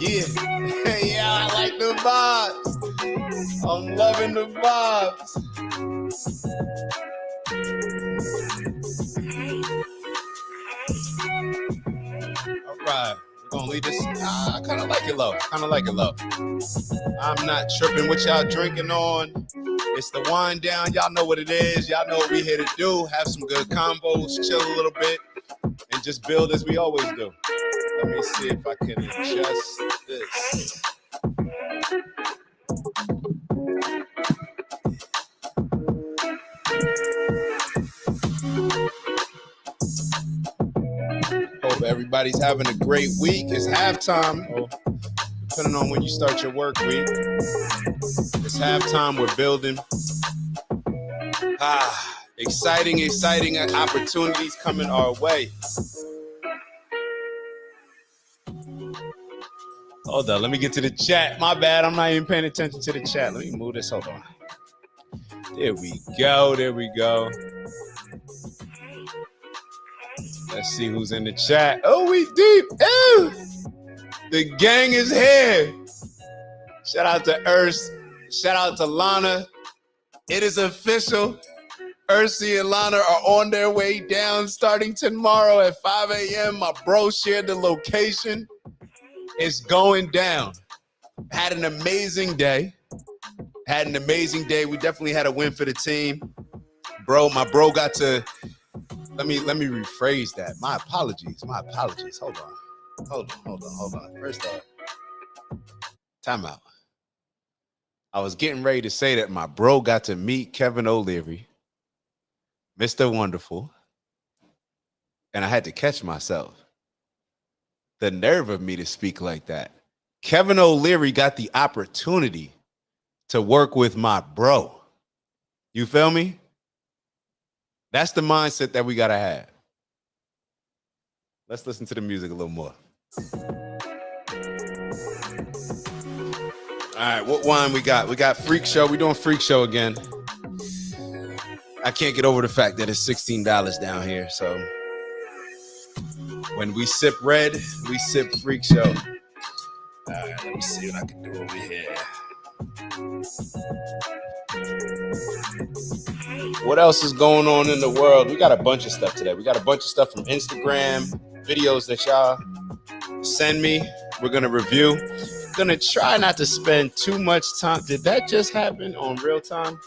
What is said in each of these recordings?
Yeah, yeah, I like the vibes. I'm loving the vibes. All right, we're gonna leave this. I kind of like it low. I'm not tripping what y'all drinking on. It's the wind down. Y'all know what it is. Y'all know what we here to do. Have some good combos, chill a little bit, and just build as we always do. Let me see if I can adjust this. Hope everybody's having a great week. It's halftime. Depending on when you start your work week. It's halftime. We're building. Exciting opportunities coming our way. Hold on, let me get to the chat. My bad, I'm not even paying attention to the chat. Let me move this. Hold on. There we go. Let's see who's in the chat. Oh, we deep. Ew. The gang is here. Shout out to Urs. Shout out to Lana. It is official. Ursi and Lana are on their way down starting tomorrow at 5 a.m. My bro shared the location. It's going down. Had an amazing day. We definitely had a win for the team. My bro got to, let me rephrase that. My apologies. Hold on. First off, time out. I was getting ready to say that my bro got to meet Kevin O'Leary, Mr. Wonderful, and I had to catch myself. The nerve of me to speak like that. Kevin O'Leary got the opportunity to work with my bro. You feel me? That's the mindset that we got to have. Let's listen to the music a little more. All right, what wine we got? We got Freak Show. We're doing Freak Show again. I can't get over the fact that it's $16 down here. So when we sip red, we sip Freak Show. All right, let me see what I can do over here. What else is going on in the world? We got a bunch of stuff today. We got a bunch of stuff from Instagram, videos that y'all send me. We're going to review. Going to try not to spend too much time. Did that just happen on real time?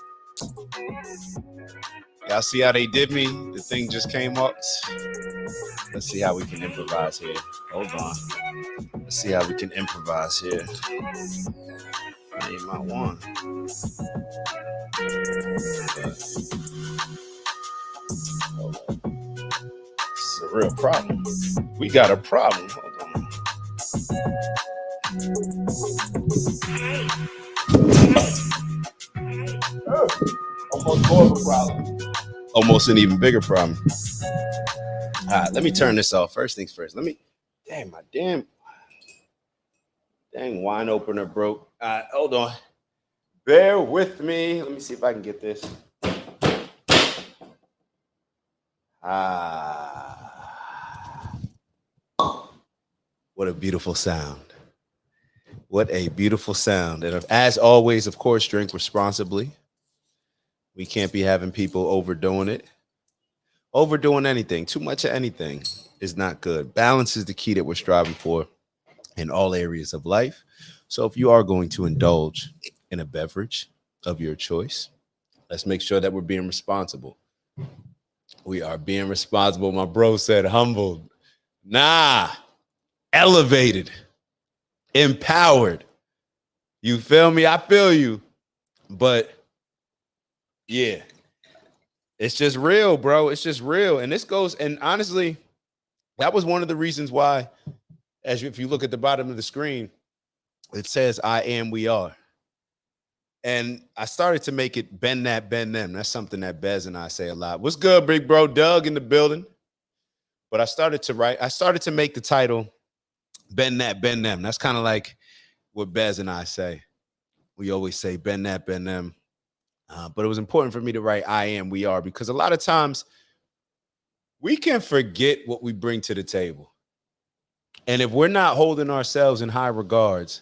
Y'all see how they did me? The thing just came up. Let's see how we can improvise here. Hold on. Let's see how we can improvise here. I need my one. Hold on. This is a real problem. We got a problem. Hold on. Oh, almost more of a problem. Almost an even bigger problem. All right, let me turn this off. First things first. My dang wine opener broke. All right, hold on. Bear with me. Let me see if I can get this. What a beautiful sound. What a beautiful sound. And as always, of course, drink responsibly. We can't be having people overdoing it. Overdoing anything, too much of anything is not good. Balance is the key that we're striving for in all areas of life. So if you are going to indulge in a beverage of your choice, let's make sure that we're being responsible. We are being responsible. My bro said humbled. Nah, elevated, empowered. You feel me? I feel you. But yeah, it's just real, bro. It's just real. And this goes, and honestly, that was one of the reasons why, if you look at the bottom of the screen, it says, I am, we are. And I started to make it bend that, bend them. That's something that Bez and I say a lot. What's good, big bro? Doug in the building. But I started to make the title bend that, bend them. That's kind of like what Bez and I say. We always say bend that, bend them. But it was important for me to write I am, we are, because a lot of times we can forget what we bring to the table. And if we're not holding ourselves in high regards,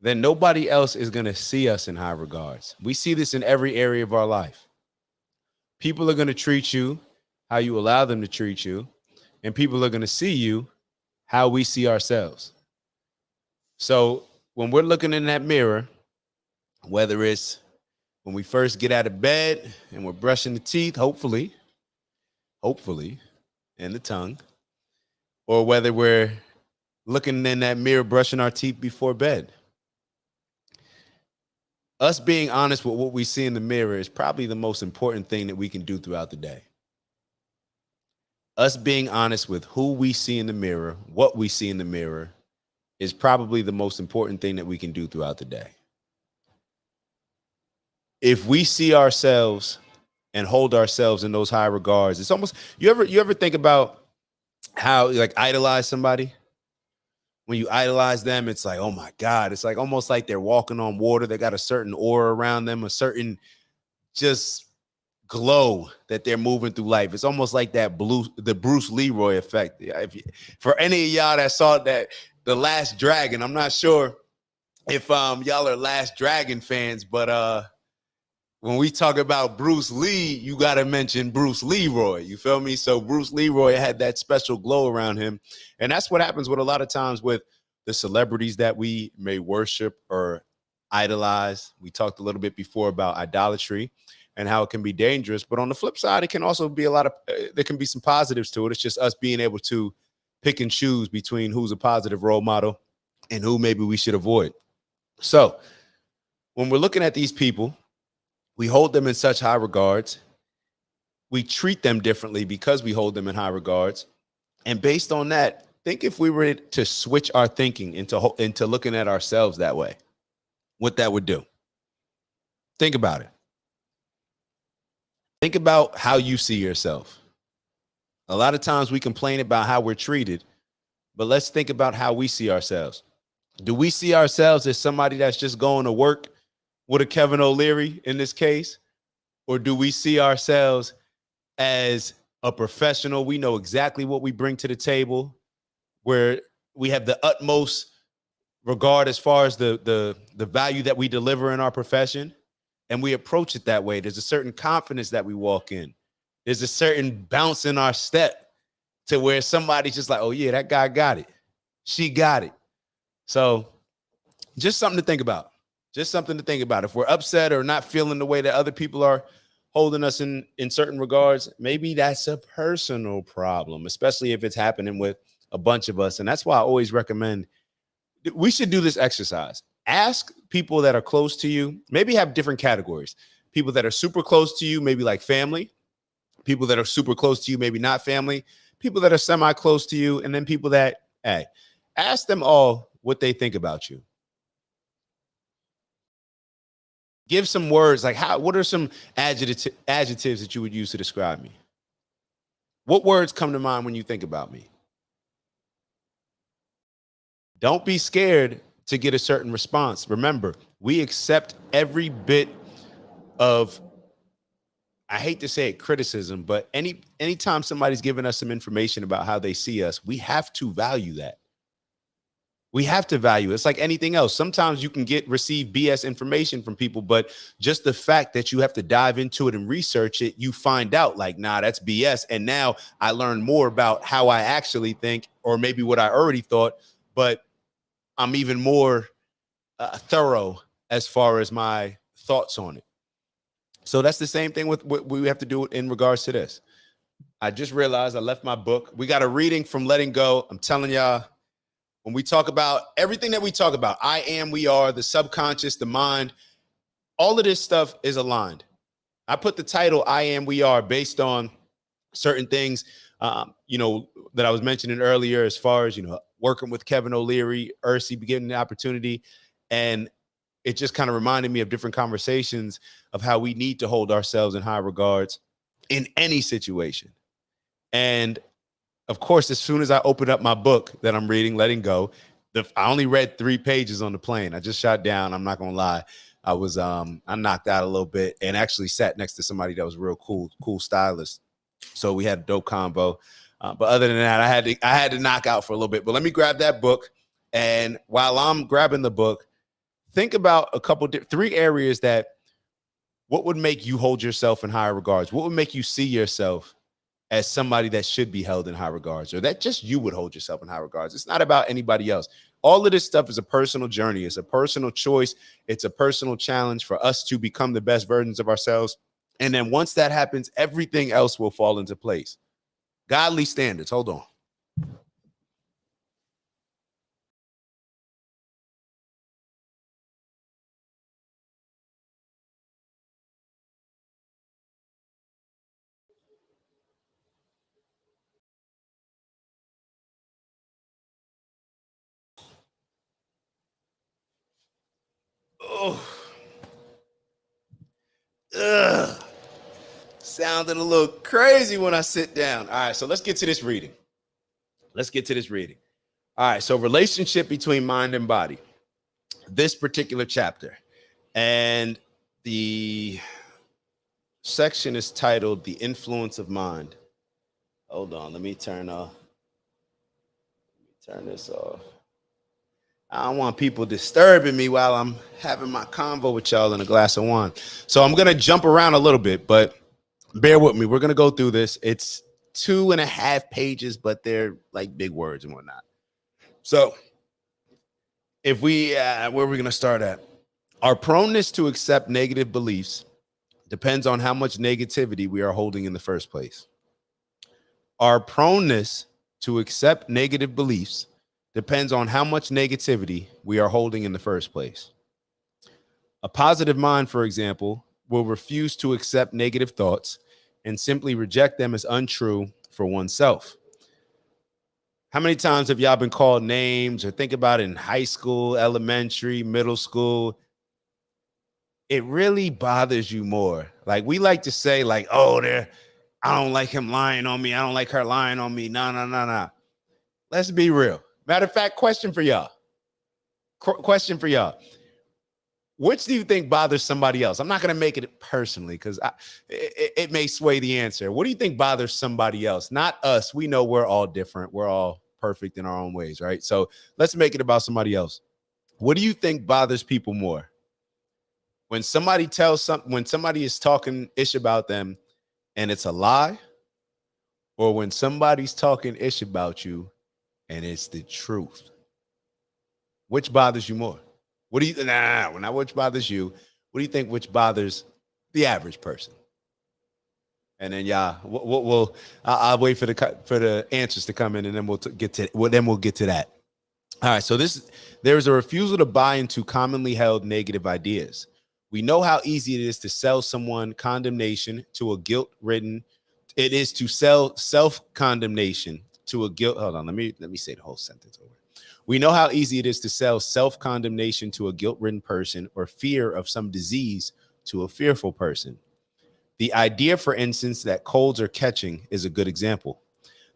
then nobody else is going to see us in high regards. We see this in every area of our life. People are going to treat you how you allow them to treat you, and people are going to see you how we see ourselves. So when we're looking in that mirror, whether it's when we first get out of bed and we're brushing the teeth, hopefully, and the tongue, or whether we're looking in that mirror, brushing our teeth before bed, us being honest with what we see in the mirror is probably the most important thing that we can do throughout the day. Us being honest with who we see in the mirror, what we see in the mirror, is probably the most important thing that we can do throughout the day. If we see ourselves and hold ourselves in those high regards, it's almost, you ever think about how you like idolize somebody? When you idolize them, it's like, oh my God, it's like almost like they're walking on water. They got a certain aura around them, a certain just glow that they're moving through life. It's almost like the Bruce Leroy effect. For any of y'all that saw that, The Last Dragon, I'm not sure if y'all are Last Dragon fans, but when we talk about Bruce Lee, you got to mention Bruce Leroy. You feel me? So Bruce Leroy had that special glow around him. And that's what happens with a lot of times with the celebrities that we may worship or idolize. We talked a little bit before about idolatry and how it can be dangerous. But on the flip side, it can also be there can be some positives to it. It's just us being able to pick and choose between who's a positive role model and who maybe we should avoid. So when we're looking at these people, we hold them in such high regards. We treat them differently because we hold them in high regards. And based on that, think if we were to switch our thinking into looking at ourselves that way, what that would do. Think about it. Think about how you see yourself. A lot of times we complain about how we're treated, but let's think about how we see ourselves. Do we see ourselves as somebody that's just going to work with a Kevin O'Leary in this case? Or do we see ourselves as a professional? We know exactly what we bring to the table, where we have the utmost regard as far as the value that we deliver in our profession, and we approach it that way. There's a certain confidence that we walk in. There's a certain bounce in our step to where somebody's just like, oh yeah, that guy got it. She got it. So just something to think about. Just something to think about. If we're upset or not feeling the way that other people are holding us in certain regards, maybe that's a personal problem, especially if it's happening with a bunch of us. And that's why I always recommend we should do this exercise. Ask people that are close to you, maybe have different categories. People that are super close to you, maybe like family. People that are super close to you, maybe not family. People that are semi-close to you, and then people that, hey, ask them all what they think about you. Give some words like what are some adjectives that you would use to describe me? What words come to mind when you think about me? Don't be scared to get a certain response. Remember, we accept every bit of, I hate to say it, criticism, but anytime somebody's giving us some information about how they see us, we have to value that. We have to value it. It's like anything else. Sometimes you can receive BS information from people, but just the fact that you have to dive into it and research it, you find out like, nah, that's BS. And now I learn more about how I actually think, or maybe what I already thought, but I'm even more thorough as far as my thoughts on it. So that's the same thing with what we have to do in regards to this. I just realized I left my book. We got a reading from Letting Go. I'm telling y'all, when we talk about everything that we talk about, I am, we are, the subconscious, the mind, all of this stuff is aligned. I put the title I am, we are based on certain things, that I was mentioning earlier, as far as, working with Kevin O'Leary, Ursi, getting the opportunity. And it just kind of reminded me of different conversations of how we need to hold ourselves in high regards in any situation. And of course, as soon as I opened up my book that I'm reading, Letting Go, I only read 3 pages on the plane. I just shot down. I'm not going to lie. I knocked out a little bit and actually sat next to somebody that was real cool stylist. So we had a dope combo. But other than that, I had to knock out for a little bit. But let me grab that book, and while I'm grabbing the book, think about three areas that what would make you hold yourself in higher regards? What would make you see yourself as somebody that should be held in high regards, or that just you would hold yourself in high regards? It's not about anybody else. All of this stuff is a personal journey. It's a personal choice. It's a personal challenge for us to become the best versions of ourselves. And then once that happens, everything else will fall into place. Godly standards. Hold on. Oh, ugh. Sounded a little crazy when I sit down. All right, so let's get to this reading. All right, so relationship between mind and body. This particular chapter. And the section is titled The Influence of Mind. Hold on, let me turn this off. I don't want people disturbing me while I'm having my convo with y'all in a glass of wine. So I'm going to jump around a little bit, but bear with me. We're going to go through this. It's 2.5 pages, but they're like big words and whatnot. So if we, where are we going to start at? Our proneness to accept negative beliefs depends on how much negativity we are holding in the first place. Our proneness to accept negative beliefs depends on how much negativity we are holding in the first place. A positive mind, for example, will refuse to accept negative thoughts and simply reject them as untrue for oneself. How many times have y'all been called names, or think about it in high school, elementary, middle school? It really bothers you more. Like we like to say, like, oh, I don't like him lying on me. I don't like her lying on me. No. Let's be real. Matter of fact, question for y'all. Which do you think bothers somebody else? I'm not going to make it personally because it may sway the answer. What do you think bothers somebody else? Not us. We know we're all different. We're all perfect in our own ways, right? So let's make it about somebody else. What do you think bothers people more? When somebody is talking ish about them and it's a lie, or when somebody's talking ish about you and it's the truth? Which bothers you more? What do you, not which bothers you. What do you think which bothers the average person? And then I'll wait for the answers to come in, and then we'll get to that. All right, so there is a refusal to buy into commonly held negative ideas. We know how easy it is to sell someone condemnation to a guilt-ridden. It is to sell self-condemnation to a guilt. Hold on, let me say the whole sentence over. We know how easy it is to sell self-condemnation to a guilt-ridden person, or fear of some disease to a fearful person. The idea, for instance, that colds are catching is a good example.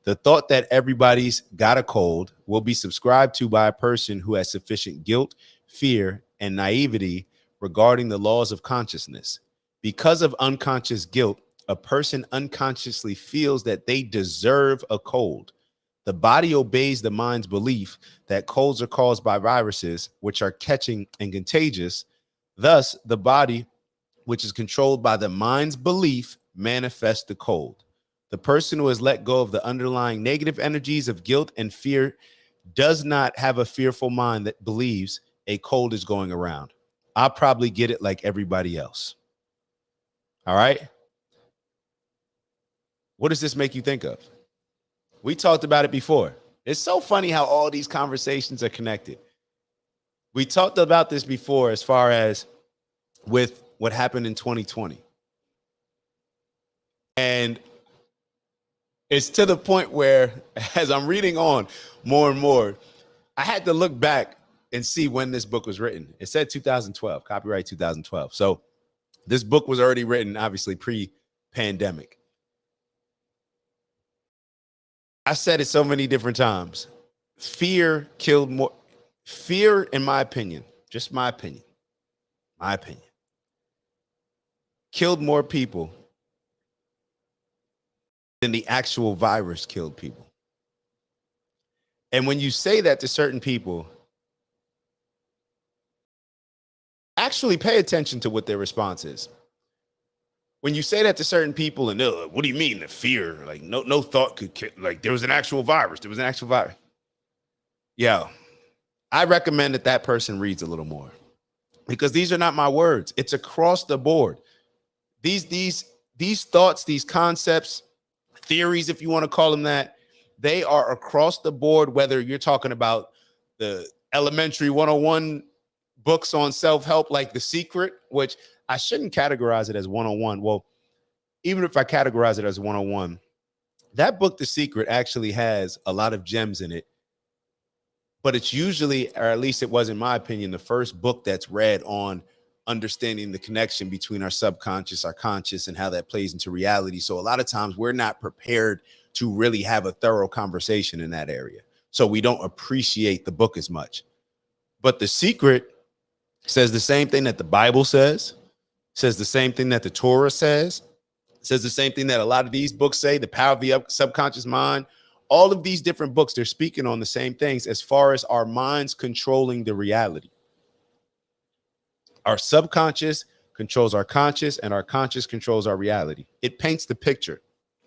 The thought that everybody's got a cold will be subscribed to by a person who has sufficient guilt, fear, and naivety regarding the laws of consciousness. Because of unconscious guilt, a person unconsciously feels that they deserve a cold. The body obeys the mind's belief that colds are caused by viruses, which are catching and contagious. Thus, the body, which is controlled by the mind's belief, manifests the cold. The person who has let go of the underlying negative energies of guilt and fear does not have a fearful mind that believes a cold is going around. I'll probably get it like everybody else. All right. What does this make you think of? We talked about it before. It's so funny how all these conversations are connected. We talked about this before as far as with what happened in 2020. And it's to the point where, as I'm reading on more and more, I had to look back and see when this book was written. It said 2012, copyright 2012. So this book was already written, obviously, pre-pandemic. I said it so many different times. Fear, in my opinion, just my opinion, killed more people than the actual virus killed people. And when you say that to certain people, actually pay attention to what their response is. When you say that to certain people and they're like, what do you mean the fear? Like no thought could kill, like there was an actual virus. There was an actual virus. Yeah. I recommend that person reads a little more because these are not my words. It's across the board. These thoughts, these concepts, theories, if you want to call them that, they are across the board, whether you're talking about the elementary 101 books on self-help, like The Secret, which I shouldn't categorize it as 101. Well, even if I categorize it as 101, that book, The Secret, actually has a lot of gems in it. But it's usually, or at least it was in my opinion, the first book that's read on understanding the connection between our subconscious, our conscious, and how that plays into reality. So a lot of times we're not prepared to really have a thorough conversation in that area. So we don't appreciate the book as much. But The Secret says the same thing that the Bible says the same thing that the Torah says the same thing that a lot of these books say, The Power of the Subconscious Mind. All of these different books, they're speaking on the same things as far as our minds controlling the reality. Our subconscious controls our conscious, and our conscious controls our reality. It paints the picture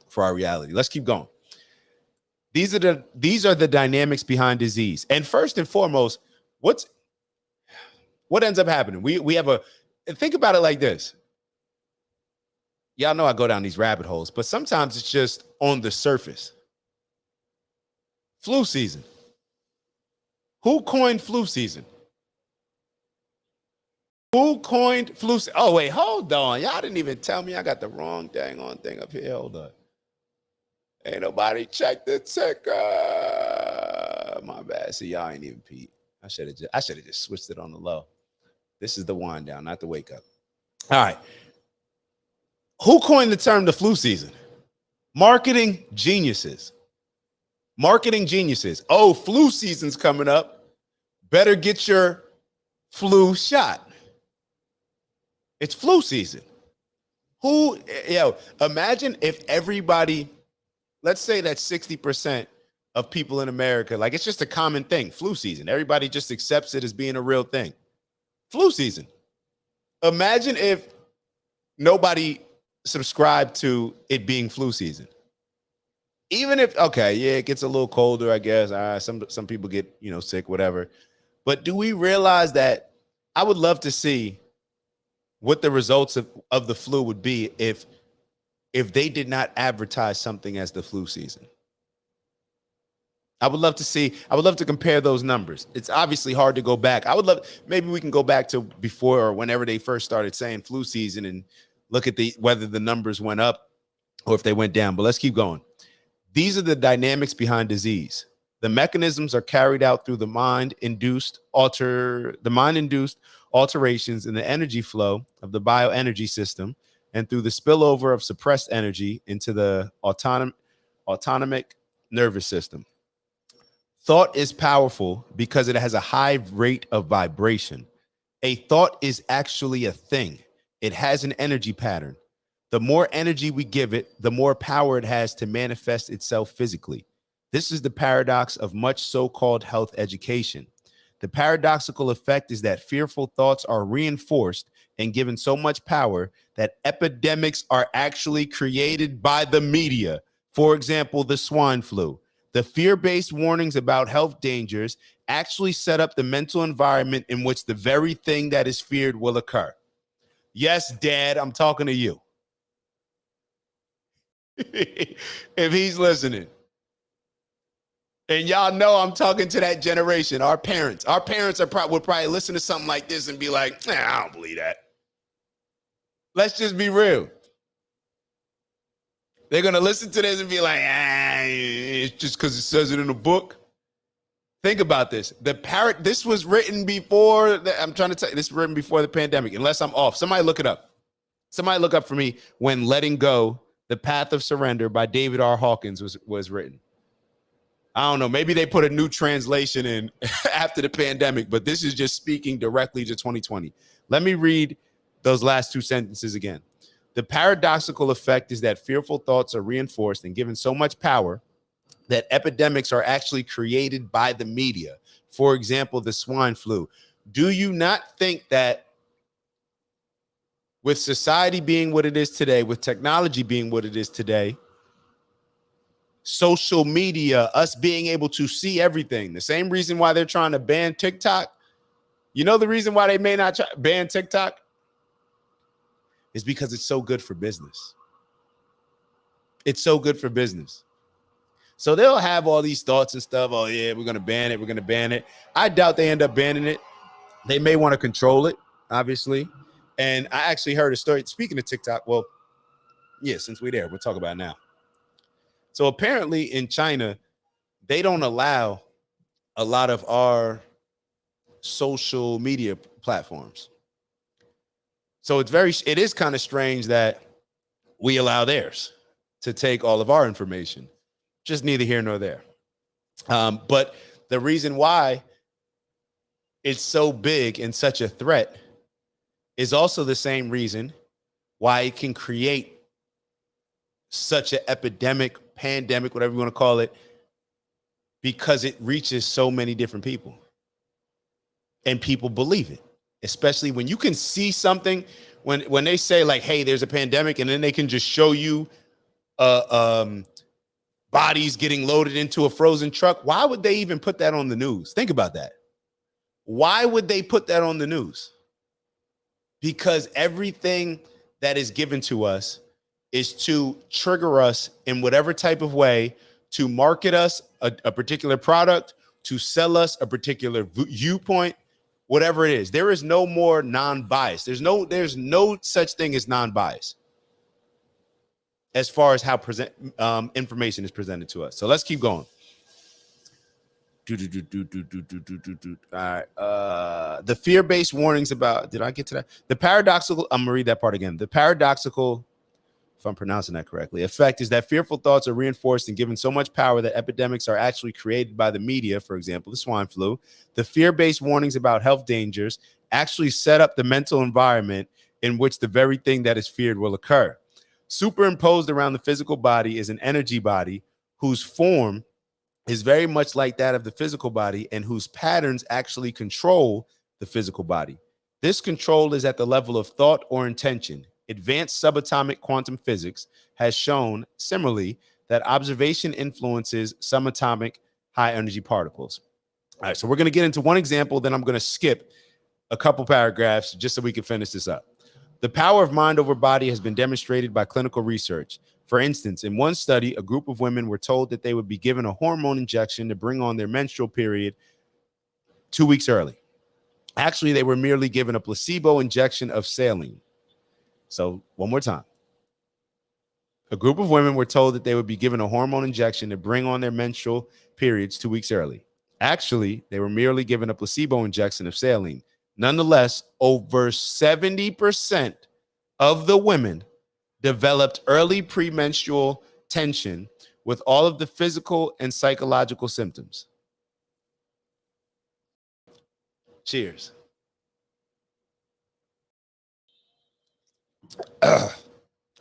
for our reality. Let's keep going. These are the dynamics behind disease. And first and foremost, what ends up happening? We have think about it like this. Y'all know I go down these rabbit holes, but sometimes it's just on the surface. Flu season. Who coined flu season? Who coined flu season? Oh, wait, hold on. Y'all didn't even tell me. I got the wrong dang on thing up here. Hold on. Ain't nobody checked the ticker. My bad. See, y'all ain't even peep. I should have just switched it on the low. This is the wind down, not the wake up. All right. Who coined the term the flu season? Marketing geniuses. Marketing geniuses. Oh, flu season's coming up. Better get your flu shot. It's flu season. Imagine if everybody, let's say that 60% of people in America, like it's just a common thing, flu season. Everybody just accepts it as being a real thing. Flu season. Imagine if nobody subscribed to it being flu season. Even if, okay, yeah, it gets a little colder, I guess. Some people get, sick, whatever. But do we realize that I would love to see what the results of the flu would be if they did not advertise something as the flu season? I would love to compare those numbers. It's obviously hard to go back. Maybe we can go back to before or whenever they first started saying flu season and look at whether the numbers went up or if they went down. But let's keep going. These are the dynamics behind disease. The mechanisms are carried out through the mind-induced alterations in the energy flow of the bioenergy system and through the spillover of suppressed energy into the autonomic nervous system. Thought is powerful because it has a high rate of vibration. A thought is actually a thing. It has an energy pattern. The more energy we give it, the more power it has to manifest itself physically. This is the paradox of much so-called health education. The paradoxical effect is that fearful thoughts are reinforced and given so much power that epidemics are actually created by the media. For example, the swine flu. The fear-based warnings about health dangers actually set up the mental environment in which the very thing that is feared will occur. Yes, Dad, I'm talking to you. If he's listening. And y'all know I'm talking to that generation, our parents. Our parents would probably listen to something like this and be like, I don't believe that. Let's just be real. They're going to listen to this and be like, it's just because it says it in a book. Think about this. This was written before, I'm trying to tell you, this was written before the pandemic, unless I'm off. Somebody look it up. Somebody look up for me when Letting Go, The Path of Surrender by David R. Hawkins was written. I don't know. Maybe they put a new translation in after the pandemic, but this is just speaking directly to 2020. Let me read those last two sentences again. The paradoxical effect is that fearful thoughts are reinforced and given so much power that epidemics are actually created by the media. For example, the swine flu. Do you not think that with society being what it is today, with technology being what it is today, social media, us being able to see everything, the same reason why they're trying to ban TikTok, you know, the reason why they may not ban TikTok is because it's so good for business. It's so good for business. So they'll have all these thoughts and stuff. Oh, yeah, we're going to ban it. We're going to ban it. I doubt they end up banning it. They may want to control it, obviously. And I actually heard a story. Speaking of TikTok, well, yeah, since we're there, we'll talk about it now. So apparently in China, they don't allow a lot of our social media platforms. So it is kind of strange that we allow theirs to take all of our information. Just neither here nor there. But the reason why it's so big and such a threat is also the same reason why it can create such an epidemic, pandemic, whatever you want to call it, because it reaches so many different people and people believe it, especially when you can see something when they say like, hey, there's a pandemic, and then they can just show you bodies getting loaded into a frozen truck. Why would they even put that on the news? Think about that. Why would they put that on the news? Because everything that is given to us is to trigger us in whatever type of way, to market us a particular product, to sell us a particular viewpoint, whatever it is. There is no more non-bias. There's no such thing as non-bias as far as how information is presented to us. So let's keep going. All right. The fear-based warnings about, did I get to that? The paradoxical, I'm gonna read that part again. The paradoxical, if I'm pronouncing that correctly, effect is that fearful thoughts are reinforced and given so much power that epidemics are actually created by the media. For example, the swine flu. The fear-based warnings about health dangers actually set up the mental environment in which the very thing that is feared will occur. Superimposed around the physical body is an energy body whose form is very much like that of the physical body and whose patterns actually control the physical body. This control is at the level of thought or intention. Advanced subatomic quantum physics has shown similarly that observation influences subatomic high energy particles. All right, so we're going to get into one example, then I'm going to skip a couple paragraphs just so we can finish this up. The power of mind over body has been demonstrated by clinical research. For instance, in one study, a group of women were told that they would be given a hormone injection to bring on their menstrual period 2 weeks early. Actually, they were merely given a placebo injection of saline. So one more time. A group of women were told that they would be given a hormone injection to bring on their menstrual periods 2 weeks early. Actually, they were merely given a placebo injection of saline. Nonetheless, over 70% of the women developed early premenstrual tension with all of the physical and psychological symptoms. Cheers. Oh,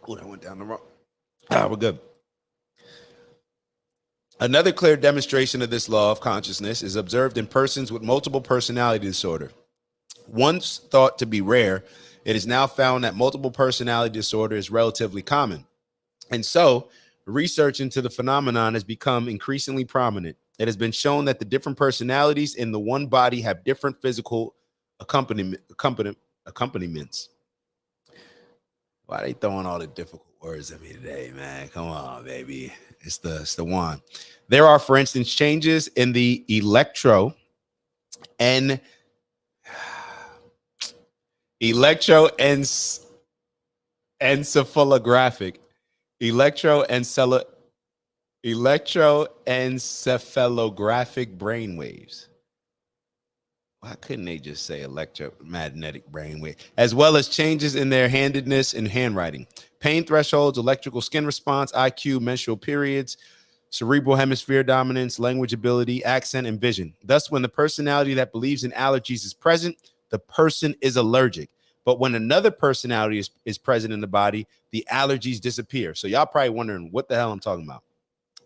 that went down the wrong. We're good. Another clear demonstration of this law of consciousness is observed in persons with multiple personality disorder. Once thought to be rare, it is now found that multiple personality disorder is relatively common. And so, research into the phenomenon has become increasingly prominent. It has been shown that the different personalities in the one body have different physical accompaniments. Why are they throwing all the difficult words at me today, man? Come on, baby. It's the one. There are, for instance, changes in the electroencephalographic brain waves. Why couldn't they just say electromagnetic brainwave? As well as changes in their handedness and handwriting, pain thresholds, electrical skin response, IQ, menstrual periods, cerebral hemisphere dominance, language ability, accent, and vision. Thus, when the personality that believes in allergies is present, the person is allergic. But when another personality is present in the body, the allergies disappear. So y'all probably wondering what the hell I'm talking about.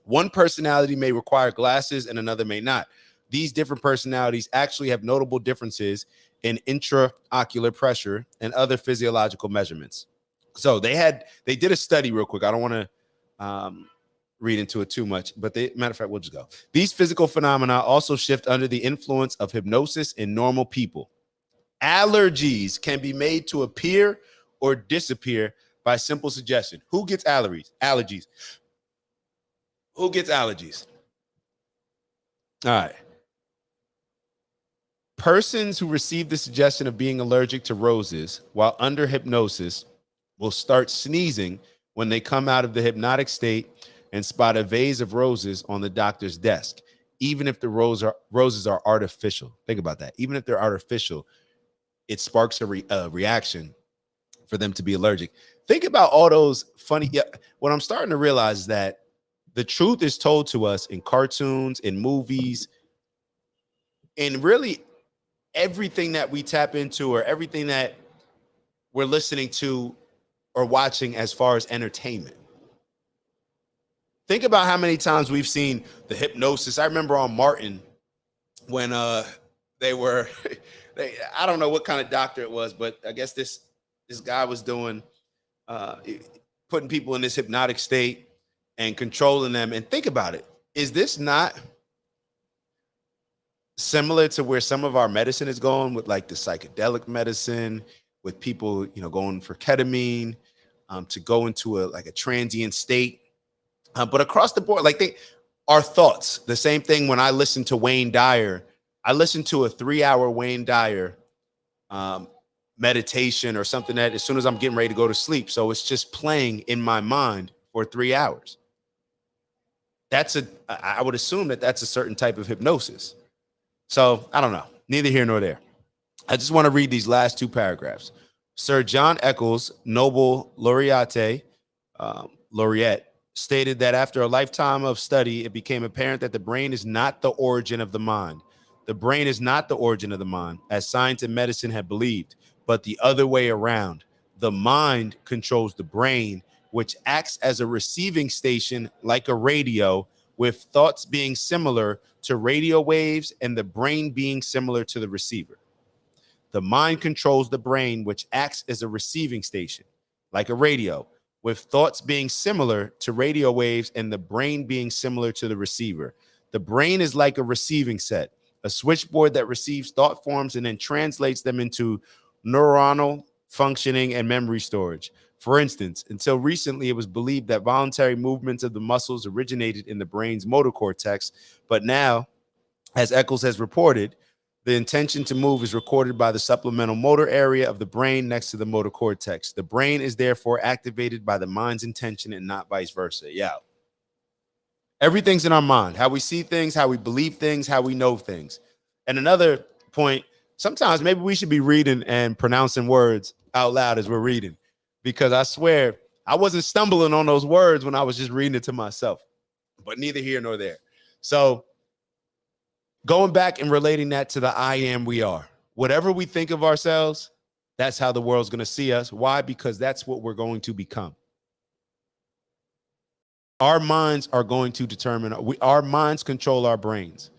One personality may require glasses and another may not. These different personalities actually have notable differences in intraocular pressure and other physiological measurements. So they did a study real quick. I don't want to read into it too much, but matter of fact, we'll just go. These physical phenomena also shift under the influence of hypnosis in normal people. Allergies can be made to appear or disappear by simple suggestion. Who gets allergies? Who gets allergies? All right. Persons who receive the suggestion of being allergic to roses while under hypnosis will start sneezing when they come out of the hypnotic state and spot a vase of roses on the doctor's desk, even if the roses are artificial. Think about that. Even if they're artificial, it sparks a reaction for them to be allergic. Think about all those funny. Yeah, what I'm starting to realize is that the truth is told to us in cartoons, in movies, in really everything that we tap into or everything that we're listening to or watching as far as entertainment. Think about how many times we've seen the hypnosis. I remember on Martin when they were, I don't know what kind of doctor it was, but I guess this guy was doing, putting people in this hypnotic state and controlling them. And think about it. Is this not similar to where some of our medicine is going with like the psychedelic medicine, with people, going for ketamine, to go into a transient state? But across the board, our thoughts, the same thing. When I listen to Wayne Dyer, I listened to a 3-hour Wayne Dyer meditation or something that as soon as I'm getting ready to go to sleep. So it's just playing in my mind for 3 hours. I would assume that's a certain type of hypnosis. So I don't know, neither here nor there. I just want to read these last two paragraphs. Sir John Eccles, Nobel laureate, stated that after a lifetime of study, it became apparent that the brain is not the origin of the mind. The brain is not the origin of the mind, as science and medicine had believed, but the other way around. The mind controls the brain, which acts as a receiving station like a radio, with thoughts being similar to radio waves and the brain being similar to the receiver. The mind controls the brain, which acts as a receiving station like a radio, with thoughts being similar to radio waves and the brain being similar to the receiver. The brain is like a receiving set, a switchboard that receives thought forms and then translates them into neuronal functioning and memory storage. For instance, until recently, it was believed that voluntary movements of the muscles originated in the brain's motor cortex, but now, as Eccles has reported, the intention to move is recorded by the supplemental motor area of the brain next to the motor cortex. The brain is therefore activated by the mind's intention and not vice versa. Yeah. Everything's in our mind. How we see things, how we believe things, how we know things. And another point, sometimes maybe we should be reading and pronouncing words out loud as we're reading, because I swear I wasn't stumbling on those words when I was just reading it to myself, but neither here nor there. So going back and relating that to the I am, we are. Whatever we think of ourselves, that's how the world's going to see us. Why? Because that's what we're going to become. Our minds are going to determine, our minds control our brains.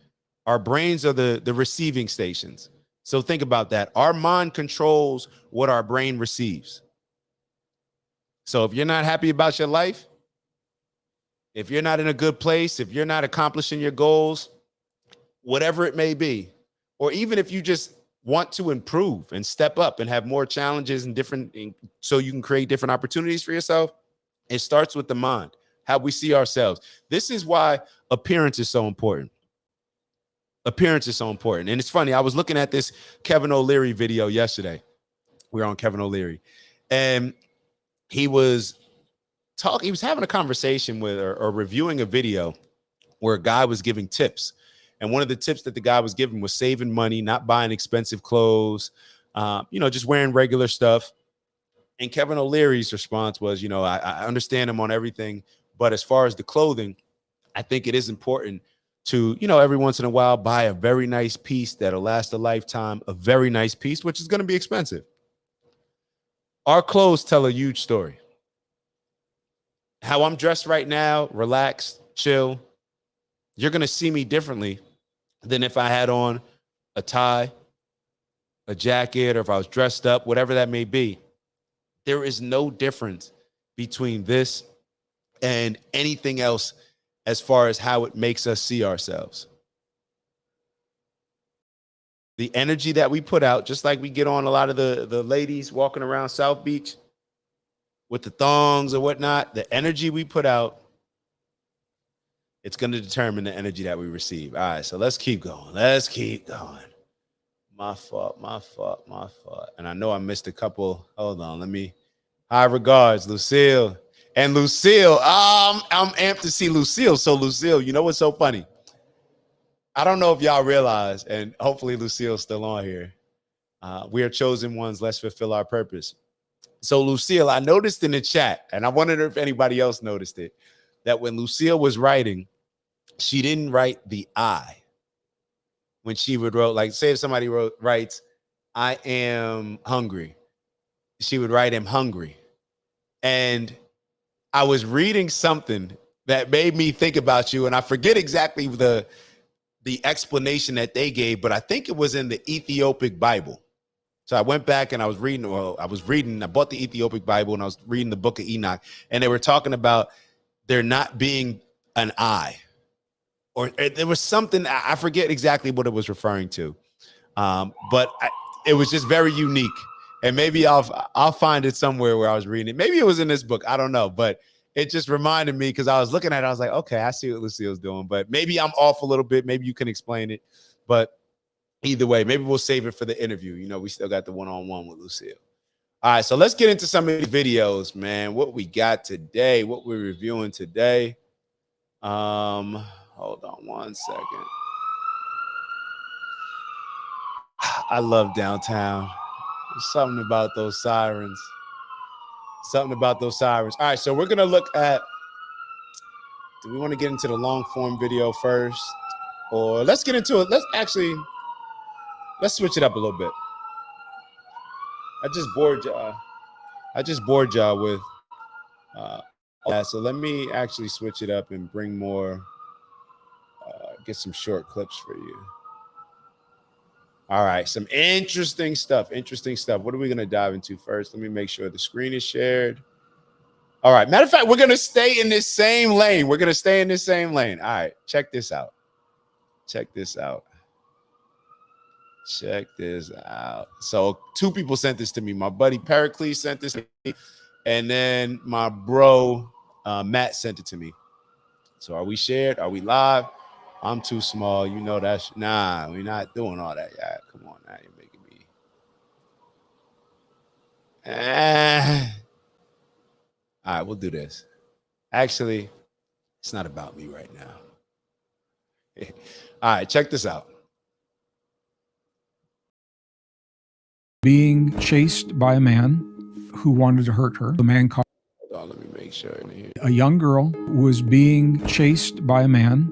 Our brains are the receiving stations. So think about that. Our mind controls what our brain receives. So if you're not happy about your life, if you're not in a good place, if you're not accomplishing your goals, whatever it may be, or even if you just want to improve and step up and have more challenges and so you can create different opportunities for yourself, it starts with the mind, how we see ourselves. This is why appearance is so important. Appearance is so important. And it's funny, I was looking at this Kevin O'Leary video yesterday. We were on Kevin O'Leary, and he was having a conversation with or reviewing a video where a guy was giving tips. And one of the tips that the guy was giving was saving money, not buying expensive clothes, just wearing regular stuff. And Kevin O'Leary's response was, I understand him on everything, but as far as the clothing, I think it is important to, every once in a while, buy a very nice piece that'll last a lifetime, a very nice piece, which is going to be expensive. Our clothes tell a huge story. How I'm dressed right now, relaxed, chill, you're going to see me differently than if I had on a tie, a jacket, or if I was dressed up, whatever that may be. There is no difference between this and anything else as far as how it makes us see ourselves. The energy that we put out, just like we get on a lot of the ladies walking around South Beach with the thongs or whatnot, the energy we put out, it's going to determine the energy that we receive. All right, so let's keep going. Let's keep going. My fault. And I know I missed a couple. Hold on, let me. High regards, Lucille. And Lucille, I'm amped to see Lucille. So Lucille, you know what's so funny? I don't know if y'all realize, and hopefully Lucille's still on here. We are chosen ones. Let's fulfill our purpose. So Lucille, I noticed in the chat, and I wondered if anybody else noticed it, that when Lucille was writing, she didn't write the I. When she would write, like, say if somebody writes, I am hungry, she would write, I'm hungry. And I was reading something that made me think about you, and I forget exactly the explanation that they gave, but I think it was in the Ethiopic Bible. So I went back and I was reading, I bought the Ethiopic Bible and I was reading the book of Enoch, and they were talking about there not being an I, or there was something, I forget exactly what it was referring to. But it was just very unique. And maybe I'll find it somewhere where I was reading it. Maybe it was in this book. I don't know. But it just reminded me, because I was looking at it, I was like, okay, I see what Lucille's doing. But maybe I'm off a little bit. Maybe you can explain it. But either way, maybe we'll save it for the interview. You know, we still got the one-on-one with Lucille. All right, so let's get into some of the videos, man. What we got today, what we're reviewing today. Hold on one second. I love downtown. There's something about those sirens. Something about those sirens. All right, so we're going to look at, do we want to get into the long form video first? Or let's get into it. Let's switch it up a little bit. I just bored y'all with that. So let me actually switch it up and bring more, get some short clips for you. All right, some interesting stuff. What are we going to dive into first? Let me make sure the screen is shared. All right, matter of fact, we're going to stay in this same lane. All right, check this out. So 2 people sent this to me. My buddy Pericles sent this to me, and then my bro Matt sent it to me. So are we shared? Are we live? I'm too small. You know that's nah, we're not doing all that. Yeah, come on now. You're making me. All right, we'll do this. Actually, it's not about me right now. All right, check this out. Being chased by a man who wanted to hurt her. The man caught. Hold on, let me make sure. A young girl was being chased by a man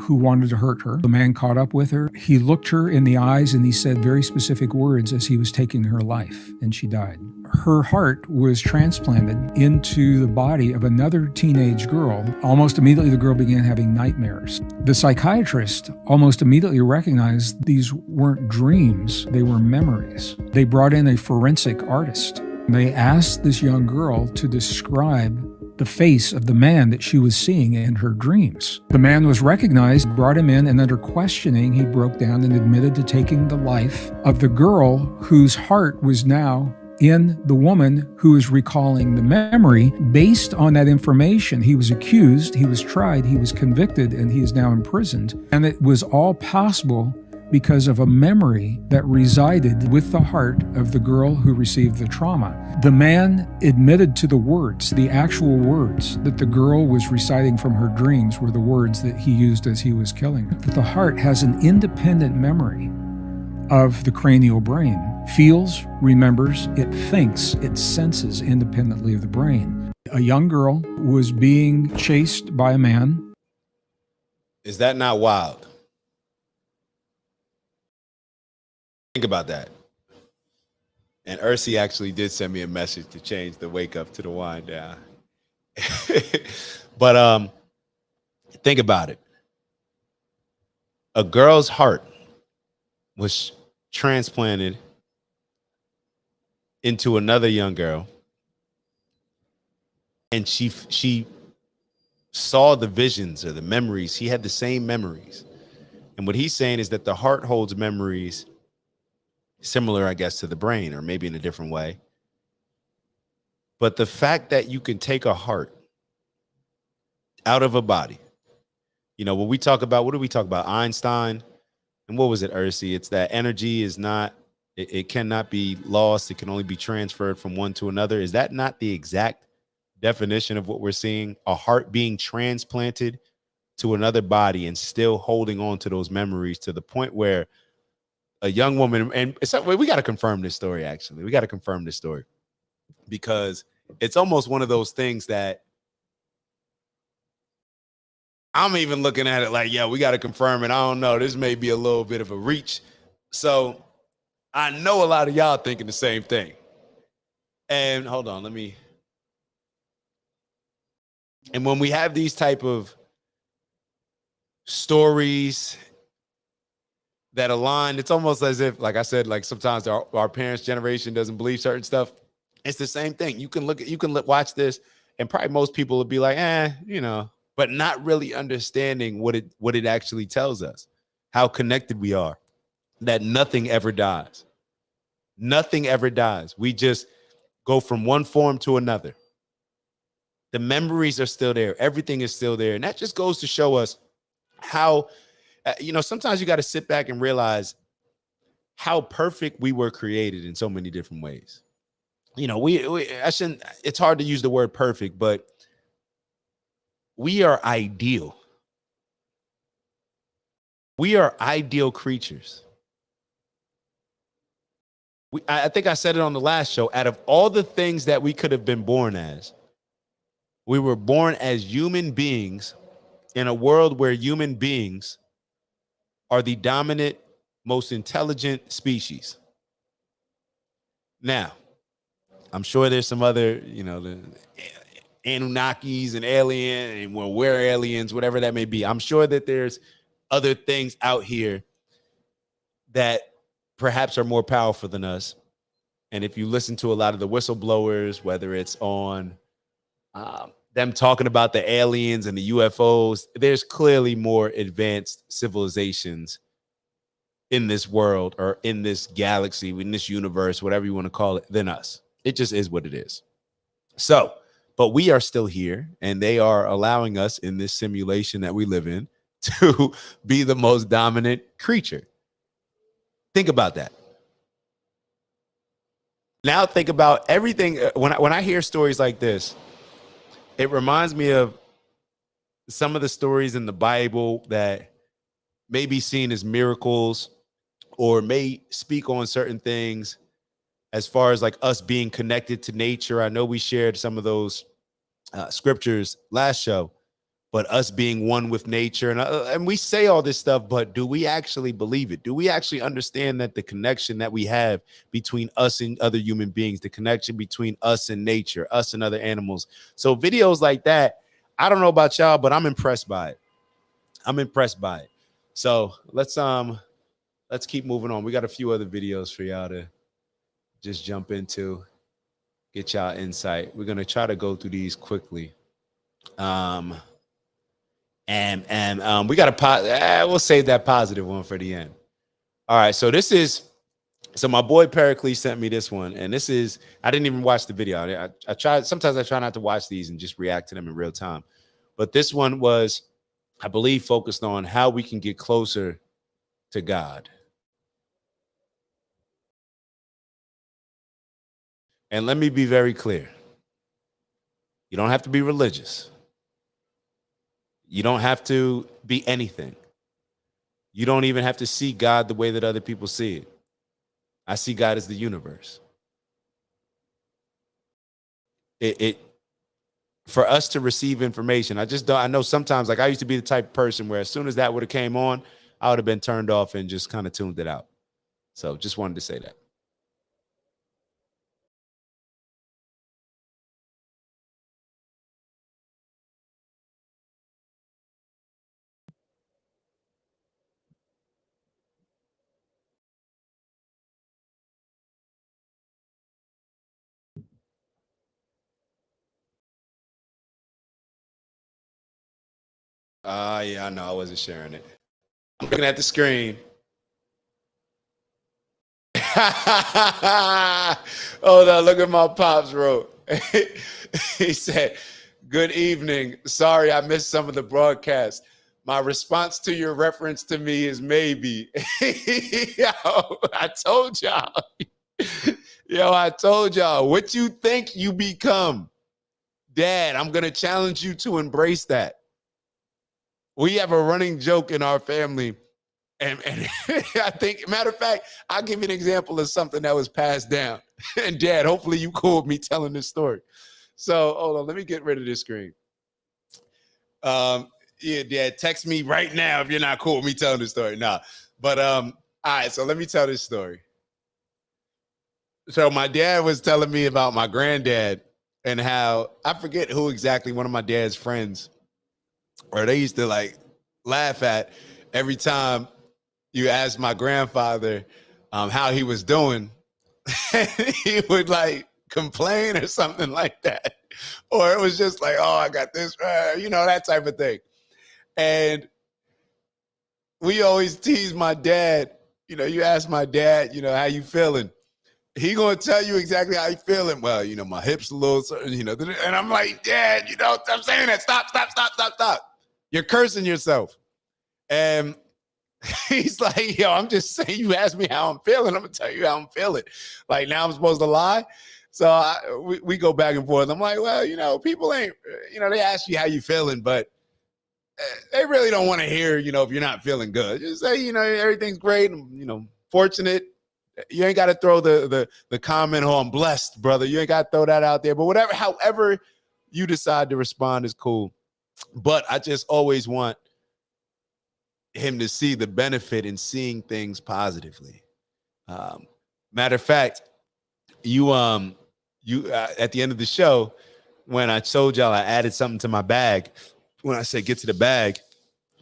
who wanted to hurt her. The man caught up with her. He looked her in the eyes and he said very specific words as he was taking her life, and she died. Her heart was transplanted into the body of another teenage girl. Almost immediately, the girl began having nightmares. The psychiatrist almost immediately recognized these weren't dreams, they were memories. They brought in a forensic artist. They asked this young girl to describe the face of the man that she was seeing in her dreams. The man was recognized, brought him in, and under questioning, he broke down and admitted to taking the life of the girl whose heart was now in the woman who is recalling the memory. Based on that information, he was accused, he was tried, he was convicted, and he is now imprisoned. And it was all possible because of a memory that resided with the heart of the girl who received the trauma. The man admitted to the words, the actual words that the girl was reciting from her dreams were the words that he used as he was killing her. That the heart has an independent memory of the cranial brain, feels, remembers, it thinks, it senses independently of the brain. A young girl was being chased by a man. Is that not wild? Think about that. And Ursi actually did send me a message to change the wake up to the wind down. But think about it. A girl's heart was transplanted into another young girl, and she saw the visions or the memories. He had the same memories. And what he's saying is that the heart holds memories similar, I guess, to the brain, or maybe in a different way. But the fact that you can take a heart out of a body, you know, when we talk about, what do we talk about? Einstein. And what was it, Ursi? It's that energy is not, it cannot be lost. It can only be transferred from one to another. Is that not the exact definition of what we're seeing? A heart being transplanted to another body and still holding on to those memories to the point where a young woman, and we got to confirm this story, actually. We got to confirm this story because it's almost one of those things that I'm even looking at it like, yeah, we got to confirm it. I don't know. This may be a little bit of a reach. So I know a lot of y'all thinking the same thing. And hold on, and when we have these type of stories that align, it's almost as if, like I said, like sometimes our parents' generation doesn't believe certain stuff. It's the same thing. You can watch this, and probably most people will be like, you know, but not really understanding what it actually tells us, how connected we are, that nothing ever dies. Nothing ever dies. We just go from one form to another. The memories are still there. Everything is still there. And that just goes to show us how, you know, sometimes you got to sit back and realize how perfect we were created in so many different ways. You know, it's hard to use the word perfect, but we are ideal. We are ideal creatures. I think I said it on the last show. Out of all the things that we could have been born as, we were born as human beings in a world where human beings are the dominant, most intelligent species. Now, I'm sure there's some other, you know, the Anunnakis and alien, and well, we're aliens, whatever that may be. I'm sure that there's other things out here that perhaps are more powerful than us. And if you listen to a lot of the whistleblowers, whether it's on them talking about the aliens and the UFOs, there's clearly more advanced civilizations in this world or in this galaxy, in this universe, whatever you want to call it, than us. It just is what it is. So, but we are still here, and they are allowing us in this simulation that we live in to be the most dominant creature. Think about that. Now think about everything. When I hear stories like this, it reminds me of some of the stories in the Bible that may be seen as miracles or may speak on certain things as far as like us being connected to nature. I know we shared some of those scriptures last show, but us being one with nature, and we say all this stuff, but do we actually believe it? Do we actually understand that the connection that we have between us and other human beings, the connection between us and nature, us and other animals? So videos like that, I don't know about y'all, but I'm impressed by it. I'm impressed by it. So let's keep moving on. We got a few other videos for y'all to just jump into, get y'all insight. We're gonna try to go through these quickly. And we got we'll save that positive one for the end. All right, so my boy Pericles sent me this one, and this is, I didn't even watch the video. I try, sometimes I try not to watch these and just react to them in real time. But this one was, I believe, focused on how we can get closer to God. And let me be very clear. You don't have to be religious. You don't have to be anything. You don't even have to see God the way that other people see it. I see God as the universe. For us to receive information, I know sometimes, like I used to be the type of person where as soon as that would have came on, I would have been turned off and just kind of tuned it out. So just wanted to say that. Yeah, I know. I wasn't sharing it. I'm looking at the screen. Hold on, look at my pops wrote. He said, "Good evening. Sorry I missed some of the broadcast. My response to your reference to me is maybe." Yo, I told y'all. Yo, I told y'all. What you think you become? Dad, I'm going to challenge you to embrace that. We have a running joke in our family. And I think, matter of fact, I'll give you an example of something that was passed down. And Dad, hopefully you cool with me telling this story. So hold on, let me get rid of this screen. Yeah, Dad, text me right now if you're not cool with me telling this story. Nah, but all right, so let me tell this story. So my dad was telling me about my granddad and how I forget who exactly, one of my dad's friends, or they used to like laugh at every time you asked my grandfather how he was doing. He would like complain or something like that, or it was just like, "Oh, I got this," that type of thing. And we always tease my dad. You ask my dad, how you feeling? He gonna tell you exactly how you feeling. Well, my hips a little, and I'm like, Dad, I'm saying that. Stop. You're cursing yourself. And he's like, yo, I'm just saying, you asked me how I'm feeling. I'm gonna tell you how I'm feeling. Like, now I'm supposed to lie. So we go back and forth. I'm like, well, people ain't, they ask you how you feeling, but they really don't want to hear, if you're not feeling good. Just say, everything's great. I'm, fortunate. You ain't got to throw the comment, "Oh, I'm blessed, brother." You ain't got to throw that out there. But however you decide to respond is cool. But I just always want him to see the benefit in seeing things positively. Matter of fact, you at the end of the show, when I told y'all I added something to my bag, when I said get to the bag,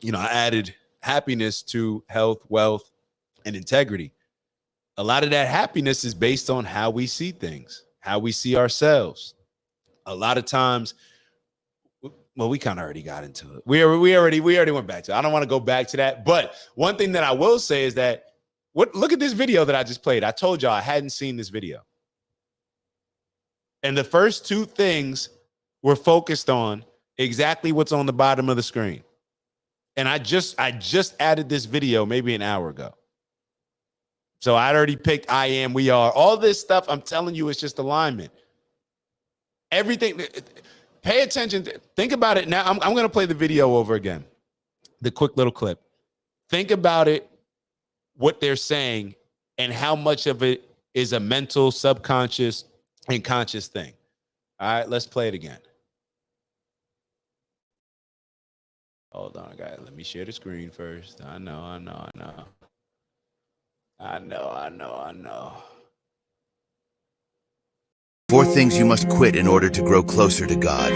I added happiness to health, wealth, and integrity. A lot of that happiness is based on how we see things, how we see ourselves. A lot of times, well, we kind of already got into it. We already went back to it. I don't want to go back to that. But one thing that I will say is that look at this video that I just played. I told y'all I hadn't seen this video. And the first two things were focused on exactly what's on the bottom of the screen. And I just added this video maybe an hour ago. So I'd already picked I am, we are. All this stuff, I'm telling you, it's just alignment. Everything, pay attention. Think about it now. I'm going to play the video over again, the quick little clip. Think about it, what they're saying, and how much of it is a mental, subconscious, and conscious thing. All right, let's play it again. Hold on, guys. Let me share the screen first. I know. 4 things you must quit in order to grow closer to God.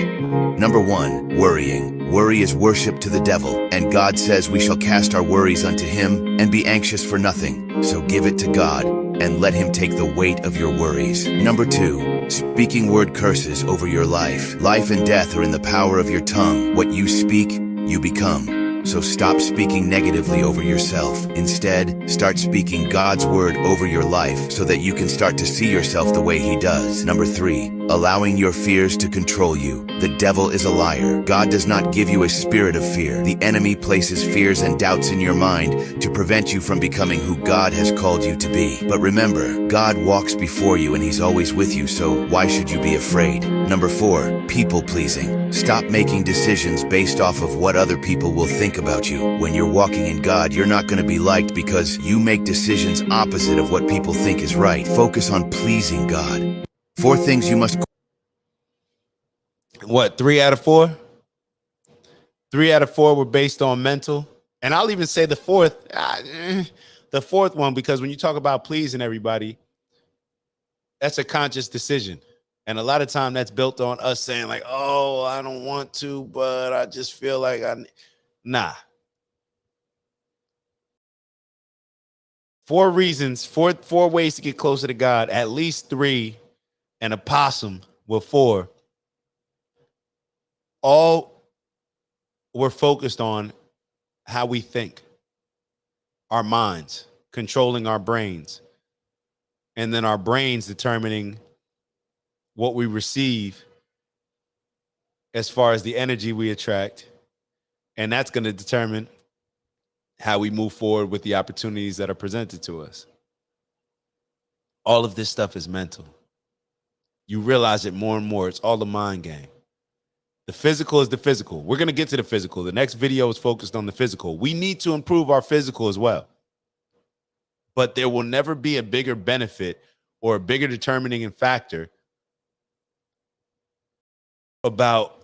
Number 1, worrying. Worry is worship to the devil, and God says we shall cast our worries unto him and be anxious for nothing. So give it to God and let him take the weight of your worries. Number 2, speaking word curses over your life. Life and death are in the power of your tongue. What you speak, you become. So stop speaking negatively over yourself. Instead, start speaking God's word over your life so that you can start to see yourself the way he does. Number 3, allowing your fears to control you. The devil is a liar. God does not give you a spirit of fear. The enemy places fears and doubts in your mind to prevent you from becoming who God has called you to be. But remember, God walks before you and he's always with you, so why should you be afraid? Number 4, people pleasing. Stop making decisions based off of what other people will think about you. When you're walking in God, you're not going to be liked because you make decisions opposite of what people think is right. Focus on pleasing God. 4 things you must... What, 3 out of 4? 3 out of 4 were based on mental. And I'll even say the fourth one, because when you talk about pleasing everybody, that's a conscious decision. And a lot of time that's built on us saying like, oh, I don't want to, but I just feel like nah. 4 reasons, four ways to get closer to God, at least 3, and a possum with 4. All we're focused on how we think, our minds, controlling our brains, and then our brains determining what we receive as far as the energy we attract. And that's going to determine how we move forward with the opportunities that are presented to us. All of this stuff is mental. You realize it more and more. It's all a mind game. The physical is the physical. We're going to get to the physical. The next video is focused on the physical. We need to improve our physical as well. But there will never be a bigger benefit or a bigger determining factor about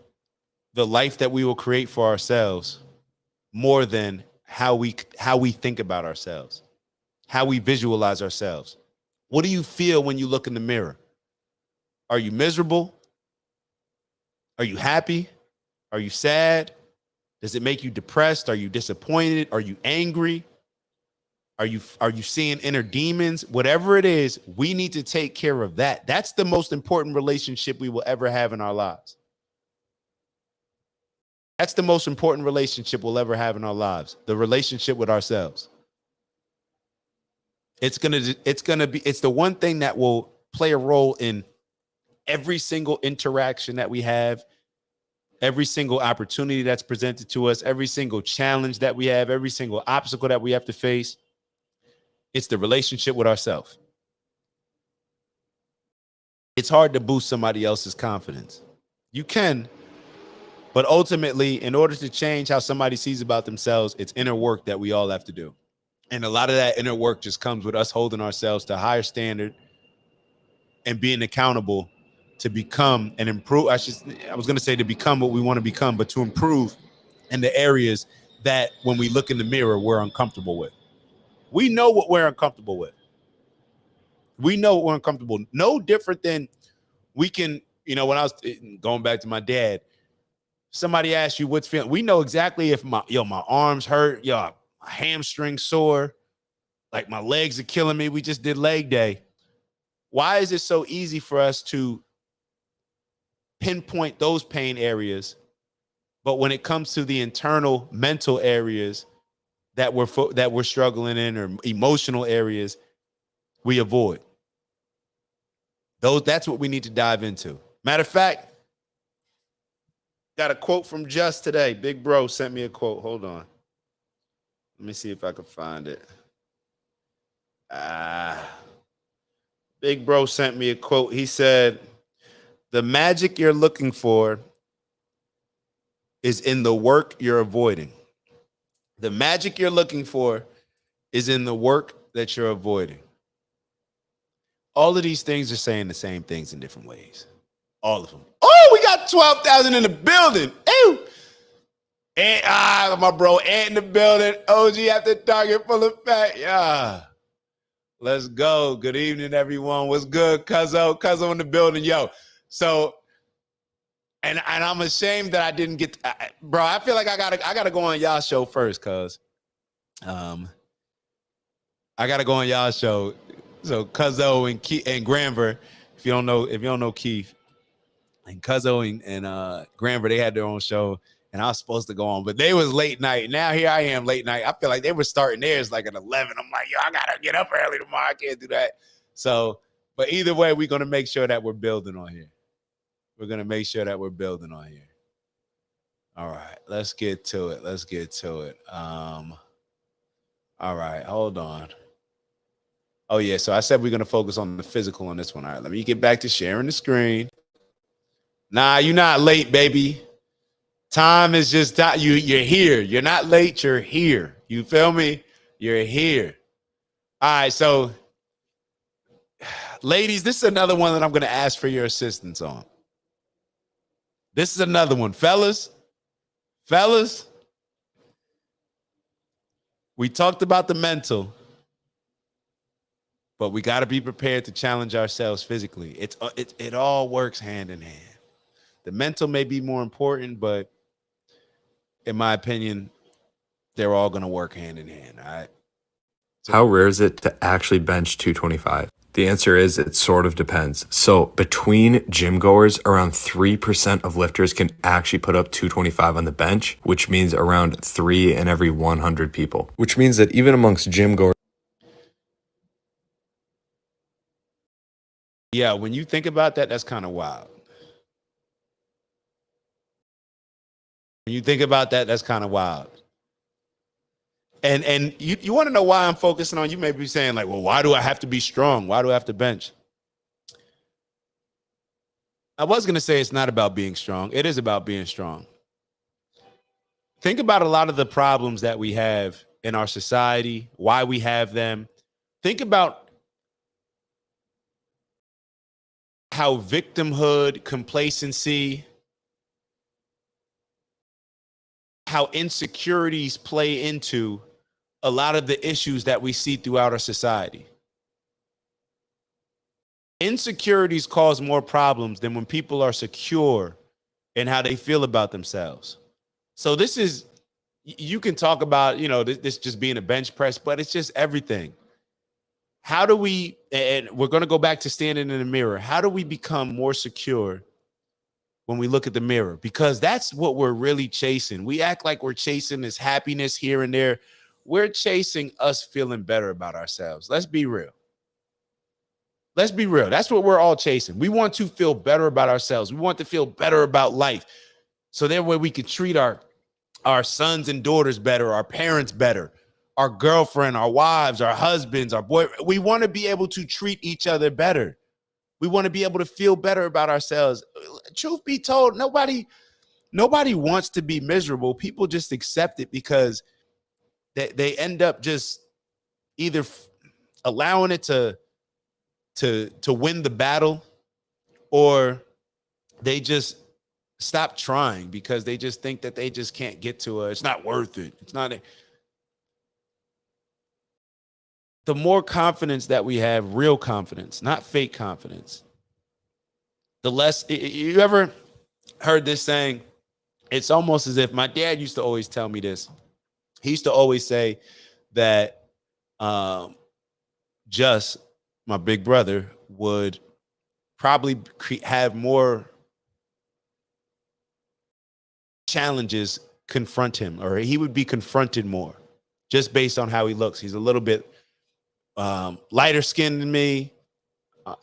the life that we will create for ourselves more than how we think about ourselves, how we visualize ourselves. What do you feel when you look in the mirror? Are you miserable? Are you happy? Are you sad? Does it make you depressed? Are you disappointed? Are you angry? Are you seeing inner demons? Whatever it is, we need to take care of that. That's the most important relationship we will ever have in our lives. That's the most important relationship we'll ever have in our lives. The relationship with ourselves. It's the one thing that will play a role in every single interaction that we have, every single opportunity that's presented to us, every single challenge that we have, every single obstacle that we have to face. It's the relationship with ourselves. It's hard to boost somebody else's confidence. You can, but ultimately, in order to change how somebody sees about themselves, it's inner work that we all have to do. And a lot of that inner work just comes with us holding ourselves to a higher standard and being accountable to become and improve. I was going to say to become what we want to become, but to improve in the areas that when we look in the mirror, we're uncomfortable with. We know what we're uncomfortable with. We know what we're uncomfortable. No different than we can, when I was going back to my dad, somebody asked you what's feeling. We know exactly if my arms hurt, my hamstring sore, like my legs are killing me. We just did leg day. Why is it so easy for us to pinpoint those pain areas, but when it comes to the internal mental areas that we're struggling in, or emotional areas, we avoid those? That's what we need to dive into. Matter of fact, got a quote from Just today. Big Bro sent me a quote. Hold on. Let me see if I can find it. Big Bro sent me a quote. He said, "The magic you're looking for is in the work you're avoiding." The magic you're looking for is in the work that you're avoiding. All of these things are saying the same things in different ways. All of them. Oh, we got 12,000 in the building. Ew. And my bro Ant in the building. OG after Target full of fat. Yeah. Let's go. Good evening, everyone. What's good? Cuzzo in the building. Yo. So, and I'm ashamed that I didn't get bro, I feel like I gotta go on y'all show first, cuz. I gotta go on y'all show. So Cuzzo and Granver, if you don't know Keith, and Cuzzo and Granver, they had their own show, and I was supposed to go on, but they was late night. Now here I am late night. I feel like they were starting theirs like at 11. I'm like, yo, I gotta get up early tomorrow. I can't do that. So, but either way, we're gonna make sure that we're building on here. We're gonna make sure that we're building on here. All right, let's get to it. All right, hold on. Oh yeah, so I said we're gonna focus on the physical on this one. All right, let me get back to sharing the screen. Nah, you're not late, baby. Time is just time. You're here. You're not late. You're here. You feel me? You're here. All right, so ladies, this is another one that I'm gonna ask for your assistance on. This is another one, fellas. We talked about the mental, but we got to be prepared to challenge ourselves physically. It all works hand in hand. The mental may be more important, but in my opinion, they're all going to work hand in hand. All right. How rare is it to actually bench 225? The answer is it sort of depends. So between gym goers, around 3% of lifters can actually put up 225 on the bench, which means around 3 in every 100 people, which means that even amongst gym goers. Yeah, when you think about that, that's kind of wild. When you think about that, that's kind of wild. And you want to know why I'm focusing on, you may be saying like, well, why do I have to be strong? Why do I have to bench? I was going to say it's not about being strong. It is about being strong. Think about a lot of the problems that we have in our society, why we have them. Think about how victimhood, complacency, how insecurities play into a lot of the issues that we see throughout our society. Insecurities cause more problems than when people are secure in how they feel about themselves. So this is, you can talk about, this just being a bench press, but it's just everything. How do we, and we're going to go back to standing in the mirror. How do we become more secure when we look at the mirror? Because that's what we're really chasing. We act like we're chasing this happiness here and there. We're chasing us feeling better about ourselves. Let's be real. Let's be real. That's what we're all chasing. We want to feel better about ourselves. We want to feel better about life. So that way we can treat our sons and daughters better, our parents better, our girlfriend, our wives, our husbands, our boy. We want to be able to treat each other better. We want to be able to feel better about ourselves. Truth be told, nobody wants to be miserable. People just accept it because they end up just either allowing it to win the battle, or they just stop trying because they just think that they just can't get to it's not worth it. It's not. The more confidence that we have, real confidence, not fake confidence, the less. You ever heard this saying? It's almost as if my dad used to always tell me this. He used to always say that just my big brother would probably have more challenges confront him, or he would be confronted more just based on how he looks. He's a little bit lighter skinned than me.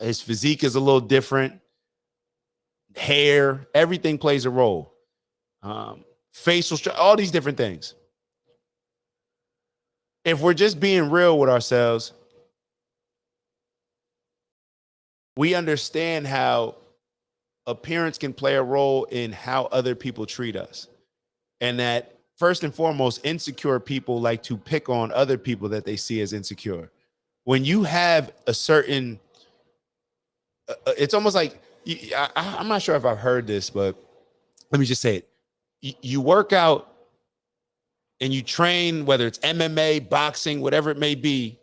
His physique is a little different. Hair, everything plays a role. Facial structure, all these different things. If we're just being real with ourselves, we understand how appearance can play a role in how other people treat us. And that first and foremost, insecure people like to pick on other people that they see as insecure. When you have a certain, it's almost like, I'm not sure if I've heard this, but let me just say it. You work out and you train, whether it's MMA, boxing, whatever it may be,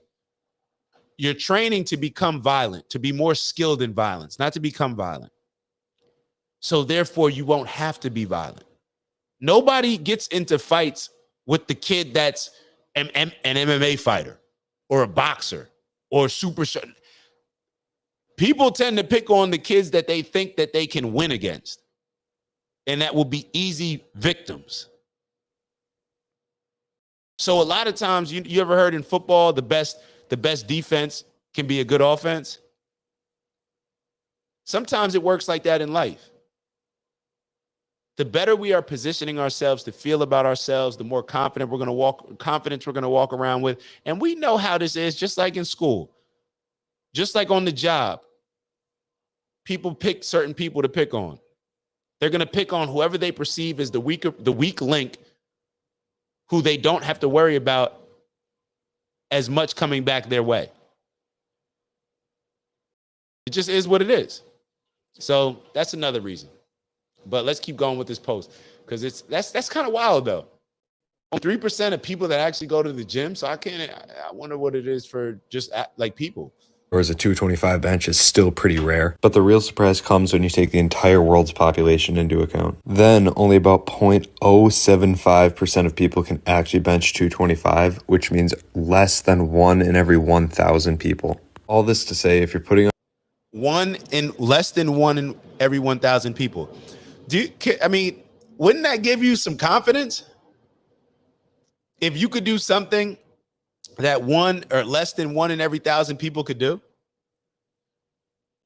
you're training to become violent, to be more skilled in violence, not to become violent. So therefore, you won't have to be violent. Nobody gets into fights with the kid that's an MMA fighter or a boxer or super. People tend to pick on the kids that they think that they can win against, and that will be easy victims. So a lot of times, you ever heard in football, the best defense can be a good offense? Sometimes it works like that in life. The better we are positioning ourselves to feel about ourselves, the more confidence we're going to walk around with. And we know how this is, just like in school, just like on the job. People pick certain people to pick on. They're going to pick on whoever they perceive as the weak link, who they don't have to worry about as much coming back their way. It just is what it is. So that's another reason. But let's keep going with this post, because that's kind of wild though. 3% of people that actually go to the gym. So I wonder what it is for just like people. Whereas a 225 bench is still pretty rare. But the real surprise comes when you take the entire world's population into account. Then only about 0.075% of people can actually bench 225, which means less than 1 in every 1,000 people. All this to say, if you're putting on less than one in every 1,000 people. Wouldn't that give you some confidence? If you could do something that one or less than one in every 1,000 people could do.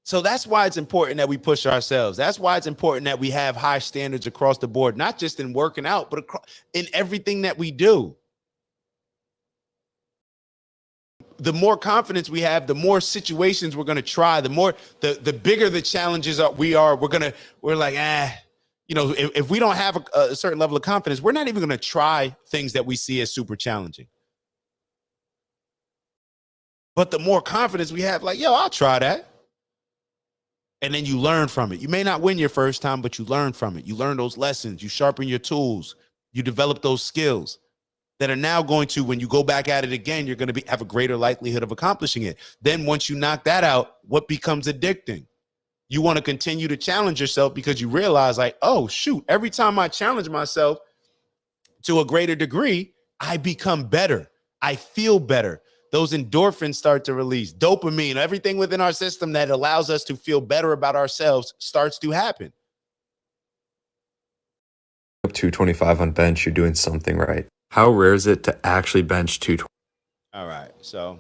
So that's why it's important that we push ourselves. That's why it's important that we have high standards across the board, not just in working out, but in everything that we do. The more confidence we have, the more situations we're going to try, the bigger the challenges we're like, if we don't have a certain level of confidence, we're not even going to try things that we see as super challenging. But the more confidence we have, like, I'll try that. And then you learn from it. You may not win your first time, but you learn from it. You learn those lessons. You sharpen your tools. You develop those skills that are now going to, when you go back at it again, you're going to have a greater likelihood of accomplishing it. Then once you knock that out, what becomes addicting? You want to continue to challenge yourself because you realize, like, oh, shoot, every time I challenge myself to a greater degree, I become better. I feel better. Those endorphins start to release. Dopamine, everything within our system that allows us to feel better about ourselves starts to happen. 225 on bench, you're doing something right. How rare is it to actually bench 220? All right, so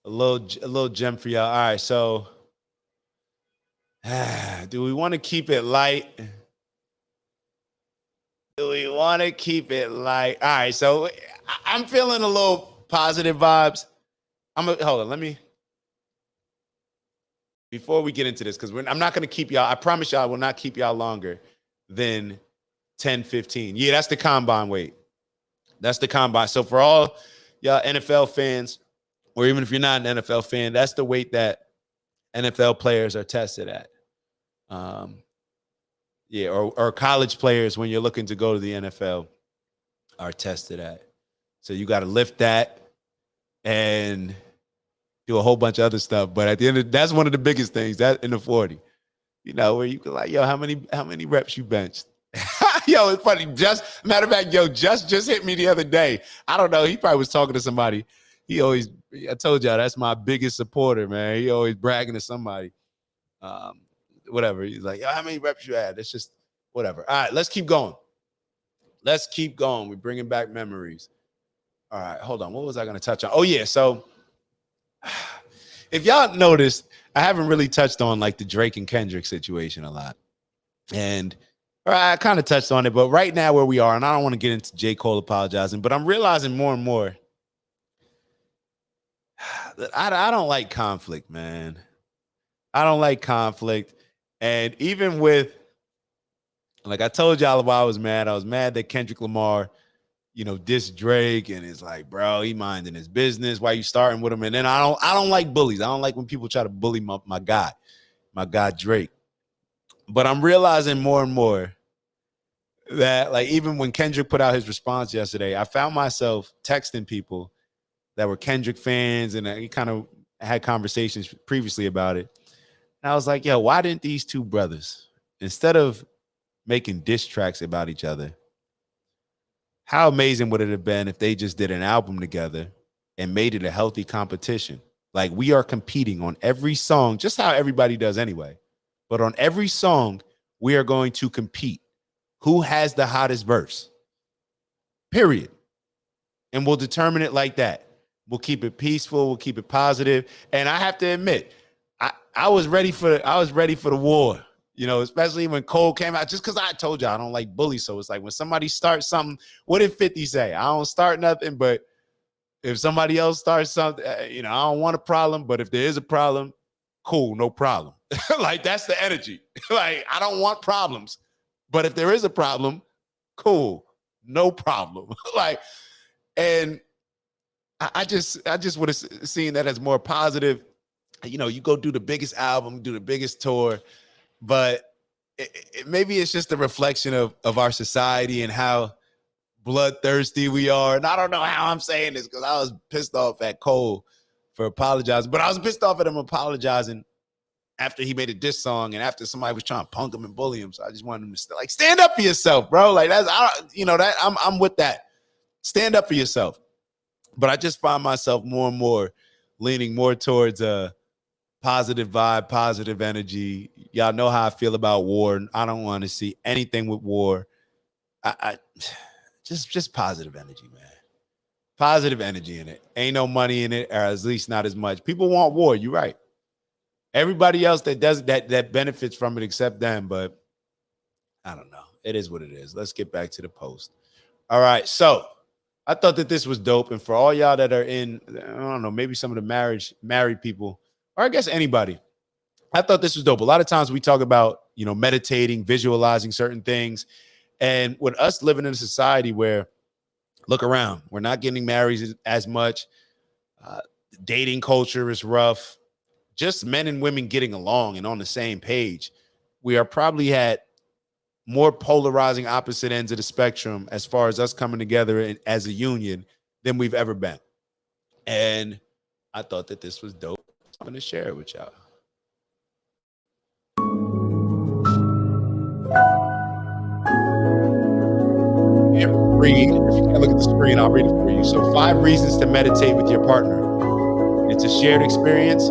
a little gem for y'all. All right, so do we want to keep it light? Do we want to keep it light? All right, so I'm feeling a little positive vibes. Hold on, let me, before we get into this, because I'm not going to keep y'all, I promise y'all I will not keep y'all longer than 10, 15. Yeah, that's the combine weight. That's the combine. So for all y'all NFL fans, or even if you're not an NFL fan, that's the weight that NFL players are tested at. Or college players, when you're looking to go to the NFL, are tested at. So you got to lift that and do a whole bunch of other stuff. But at the end that's one of the biggest things, that in the 40, where you can like, how many reps you benched? Yo, it's funny. Matter of fact, just hit me the other day. I don't know. He probably was talking to somebody. I told y'all, that's my biggest supporter, man. He always bragging to somebody. Whatever. He's like, how many reps you had? It's just whatever. All right, let's keep going. We're bringing back memories. All right, hold on. What was I going to touch on? Oh, yeah. So if y'all noticed, I haven't really touched on like the Drake and Kendrick situation a lot. And I kind of touched on it, but right now where we are, and I don't want to get into J. Cole apologizing, but I'm realizing more and more that I don't like conflict, man. I don't like conflict. And even with, like I told y'all why I was mad that Kendrick Lamar, dissed Drake, and it's like, bro, he minding his business. Why you starting with him? And then I don't like bullies. I don't like when people try to bully my guy Drake. But I'm realizing more and more that, like, even when Kendrick put out his response yesterday, I found myself texting people that were Kendrick fans, and he kind of had conversations previously about it. And I was like, yo, why didn't these two brothers, instead of making diss tracks about each other, how amazing would it have been if they just did an album together and made it a healthy competition? Like, we are competing on every song, just how everybody does anyway. But on every song, we are going to compete. Who has the hottest verse? Period. And we'll determine it like that. We'll keep it peaceful. We'll keep it positive. And I have to admit, I was ready for the war. Especially when Cole came out, just because I told you I don't like bullies. So it's like when somebody starts something, what did 50 say? I don't start nothing, but if somebody else starts something, I don't want a problem. But if there is a problem, cool, no problem. Like, that's the energy. Like, I don't want problems. But if there is a problem, cool, no problem. Like, and I just would have seen that as more positive. You go do the biggest album, do the biggest tour. But maybe it's just a reflection of our society and how bloodthirsty we are. And I don't know how I'm saying this, because I was pissed off at Cole for apologizing. But I was pissed off at him apologizing after he made a diss song and after somebody was trying to punk him and bully him. So I just wanted him to stand up for yourself, bro. Like, I'm with that. Stand up for yourself. But I just find myself more and more leaning more towards a positive vibe, positive energy. Y'all know how I feel about war. I don't want to see anything with war. I just positive energy, man. Positive energy in it. Ain't no money in it, or at least not as much. People want war. You're right. Everybody else that does that benefits from it except them, but I don't know. It is what it is. Let's get back to the post. All right. So I thought that this was dope. And for all y'all that are in, I don't know, maybe some of the married people, or I guess anybody, I thought this was dope. A lot of times we talk about, meditating, visualizing certain things. And with us living in a society where, look around, we're not getting married as much. Dating culture is rough. Just men and women getting along and on the same page. We are probably at more polarizing opposite ends of the spectrum as far as us coming together as a union than we've ever been. And I thought that this was dope. I'm going to share it with y'all. If you can't look at the screen, I'll read it for you. So 5 reasons to meditate with your partner. It's a shared experience,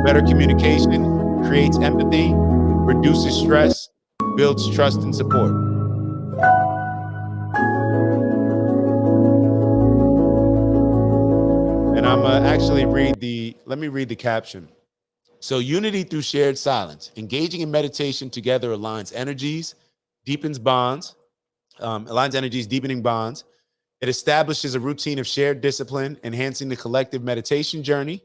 better communication, creates empathy, reduces stress, builds trust and support. And I'm actually let me read the caption. So unity through shared silence. Engaging in meditation together aligns energies, deepens bonds, deepening bonds. It establishes a routine of shared discipline, enhancing the collective meditation journey,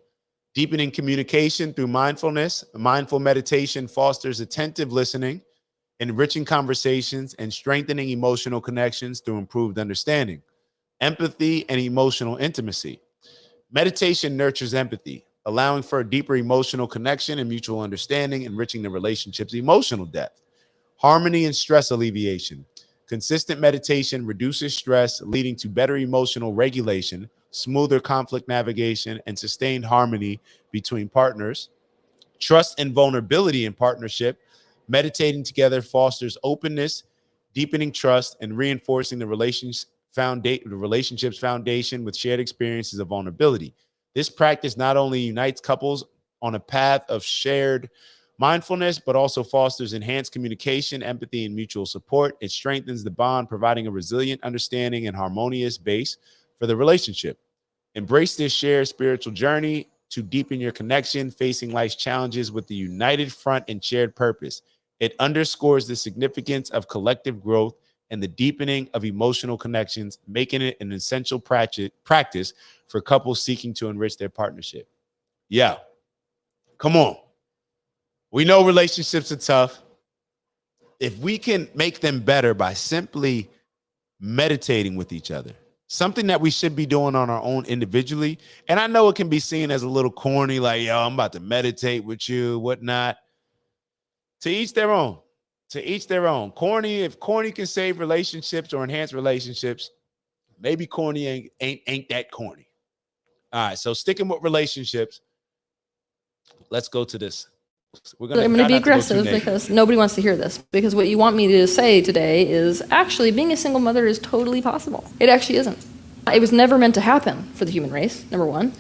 deepening communication through mindfulness. Mindful meditation fosters attentive listening, enriching conversations, and strengthening emotional connections through improved understanding. Empathy and emotional intimacy. Meditation nurtures empathy, allowing for a deeper emotional connection and mutual understanding, enriching the relationship's emotional depth. Harmony and stress alleviation. Consistent meditation reduces stress, leading to better emotional regulation, smoother conflict navigation, and sustained harmony between partners. Trust and vulnerability in partnership. Meditating together fosters openness, deepening trust, and reinforcing the relationship's foundation with shared experiences of vulnerability. This practice not only unites couples on a path of shared mindfulness, but also fosters enhanced communication, empathy, and mutual support. It strengthens the bond, providing a resilient understanding and harmonious base for the relationship. Embrace this shared spiritual journey to deepen your connection, facing life's challenges with the united front and shared purpose. It underscores the significance of collective growth and the deepening of emotional connections, making it an essential practice for couples seeking to enrich their partnership. Yeah, come on. We know relationships are tough. If we can make them better by simply meditating with each other, something that we should be doing on our own individually. And I know it can be seen as a little corny, like, yo, I'm about to meditate with you, whatnot. To each their own. To each their own. Corny, if corny can save relationships or enhance relationships, maybe corny ain't that corny. All right, so sticking with relationships, let's go to this. I'm going to be aggressive because nobody wants to hear this. Because what you want me to say today is actually being a single mother is totally possible. It actually isn't. It was never meant to happen for the human race, number one.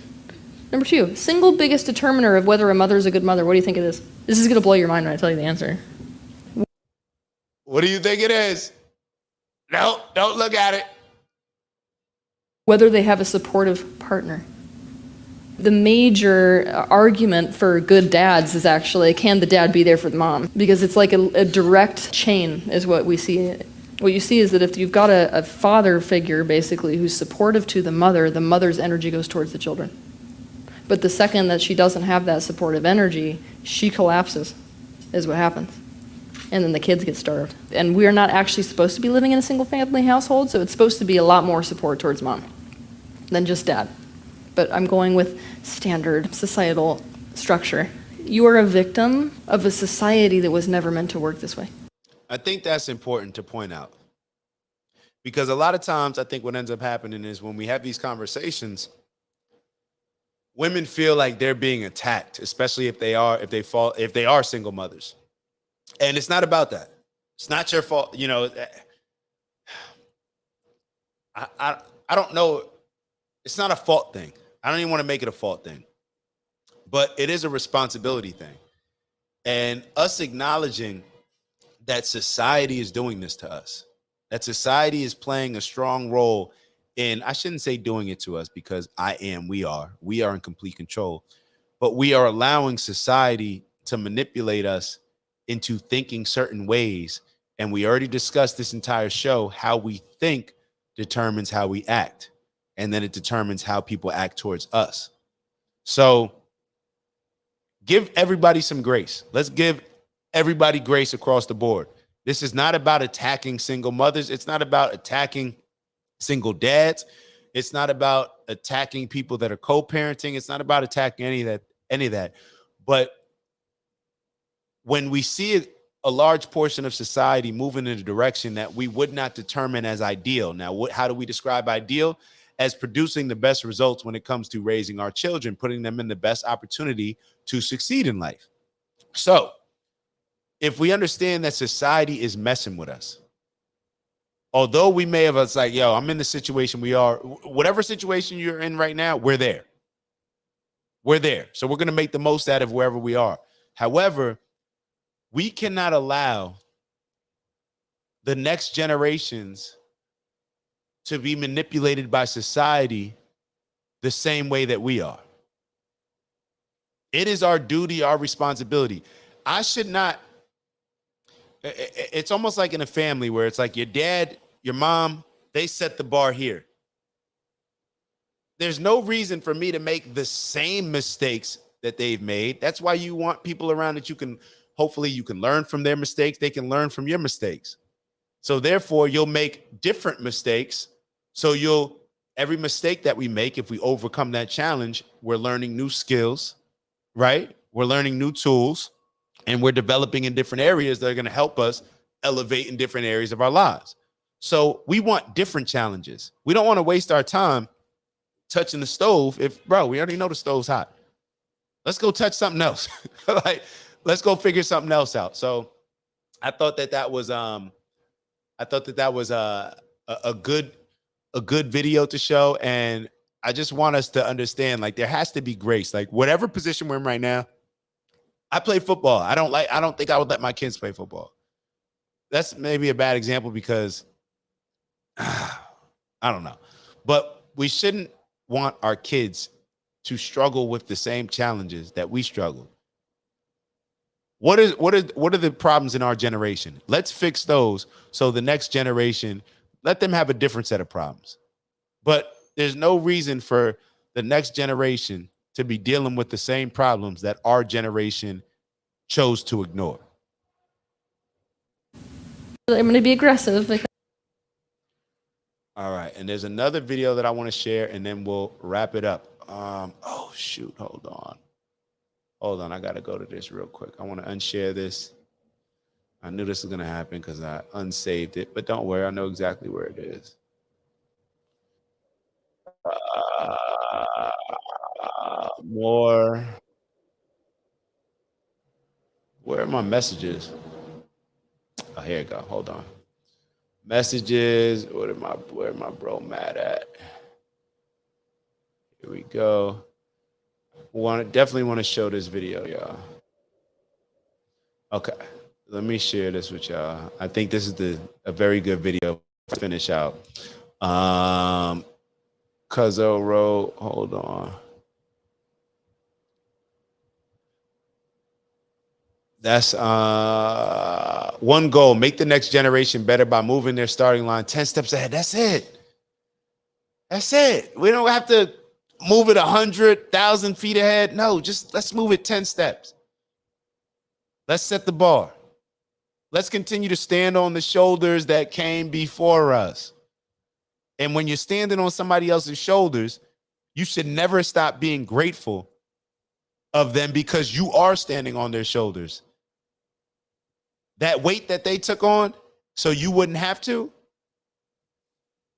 Number two, single biggest determiner of whether a mother is a good mother, what do you think it is? This is going to blow your mind when I tell you the answer. What do you think it is? No, don't look at it. Whether they have a supportive partner. The major argument for good dads is actually, can the dad be there for the mom? Because it's like a direct chain is what we see. What you see is that if you've got a father figure, basically, who's supportive to the mother's energy goes towards the children. But the second that she doesn't have that supportive energy, she collapses, is what happens. And then the kids get starved. And we are not actually supposed to be living in a single family household, so it's supposed to be a lot more support towards mom than just dad. But I'm going with standard societal structure. You are a victim of a society that was never meant to work this way. I think that's important to point out. Because a lot of times I think what ends up happening is when we have these conversations, women feel like they're being attacked, especially if they are single mothers. And it's not about that. It's not your fault. You know, I don't know. It's not a fault thing. I don't even want to make it a fault thing. but it is a responsibility thing. And us acknowledging that society is doing this to us, that society is playing a strong role in, I shouldn't say doing it to us, because we are in complete control, but we are allowing society to manipulate us into thinking certain ways. And we already discussed this entire show, how we think determines how we act, and then it determines how people act towards us. So give everybody some grace. Let's give everybody grace across the board. This is not about attacking single mothers. It's not about attacking single dads. It's not about attacking people that are co-parenting. It's not about attacking any of that. But when we see a large portion of society moving in a direction that we would not determine as ideal. Now, how do we describe ideal? As producing the best results when it comes to raising our children, putting them in the best opportunity to succeed in life. So if we understand that society is messing with us, although we may have, it's like, yo, I'm in the situation we are, whatever situation you're in right now, we're there. We're there. So we're going to make the most out of wherever we are. However, we cannot allow the next generations to be manipulated by society the same way that we are. It is our duty, our responsibility. I should not, it's almost like in a family where it's like your dad, your mom, they set the bar here. There's no reason for me to make the same mistakes that they've made. That's why you want people around that hopefully you can learn from their mistakes. They can learn from your mistakes. So therefore you'll make different mistakes. So every mistake that we make, if we overcome that challenge, we're learning new skills, right? We're learning new tools, and we're developing in different areas that are going to help us elevate in different areas of our lives. So we want different challenges. We don't want to waste our time touching the stove. We already know the stove's hot. Let's go touch something else. Let's go figure something else out. So I thought that was a good video to show. And I just want us to understand, like, there has to be grace. Like, whatever position we're in right now, I play football. I don't think I would let my kids play football. That's maybe a bad example because I don't know. But we shouldn't want our kids to struggle with the same challenges that we struggle. What are the problems in our generation? Let's fix those so the next generation, let them have a different set of problems. But there's no reason for the next generation to be dealing with the same problems that our generation chose to ignore. I'm going to be aggressive. All right. And there's another video that I want to share, and then we'll wrap it up. Oh, shoot. Hold on. I got to go to this real quick. I want to unshare this. I knew this was going to happen because I unsaved it, but don't worry. I know exactly where it is. More. Where are my messages? Oh, here you go. Hold on. Messages. Where my bro mad at? Here we go. Definitely want to show this video, y'all. Okay. Let me share this with y'all. I think this is a very good video to finish out. Cuzzo wrote, hold on. That's one goal. Make the next generation better by moving their starting line 10 steps ahead. That's it. We don't have to move it 100,000 feet ahead. No, just let's move it 10 steps. Let's set the bar. Let's continue to stand on the shoulders that came before us. And when you're standing on somebody else's shoulders, you should never stop being grateful of them because you are standing on their shoulders. That weight that they took on so you wouldn't have to,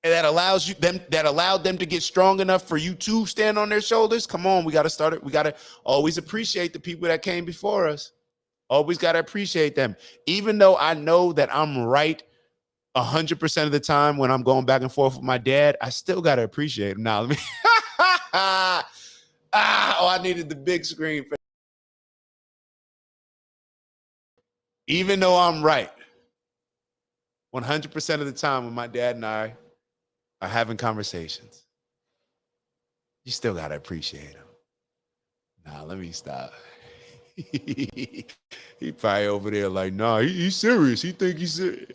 and that allowed them to get strong enough for you to stand on their shoulders. Come on, we got to start it. We got to always appreciate the people that came before us. Always got to appreciate them. Even though I know that I'm right 100% of the time when I'm going back and forth with my dad, I still got to appreciate him. Now, I needed the big screen. Even though I'm right, 100% of the time when my dad and I are having conversations, you still got to appreciate him. Nah, let me stop. He probably over there like, nah, he's serious. He think he's serious.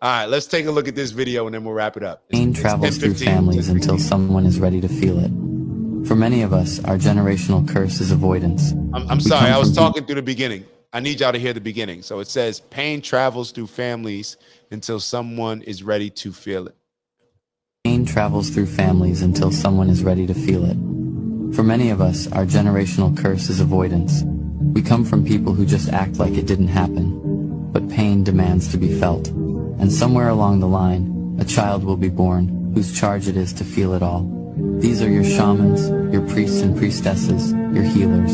All right, let's take a look at this video and then we'll wrap it up. Pain travels through families until someone is ready to feel it. For many of us, our generational curse is avoidance. I'm sorry, I was talking through the beginning. I need y'all to hear the beginning. So it says, pain travels through families until someone is ready to feel it. Pain travels through families until someone is ready to feel it. For many of us, our generational curse is avoidance. We come from people who just act like it didn't happen. But pain demands to be felt. And somewhere along the line, a child will be born whose charge it is to feel it all. These are your shamans, your priests and priestesses, your healers.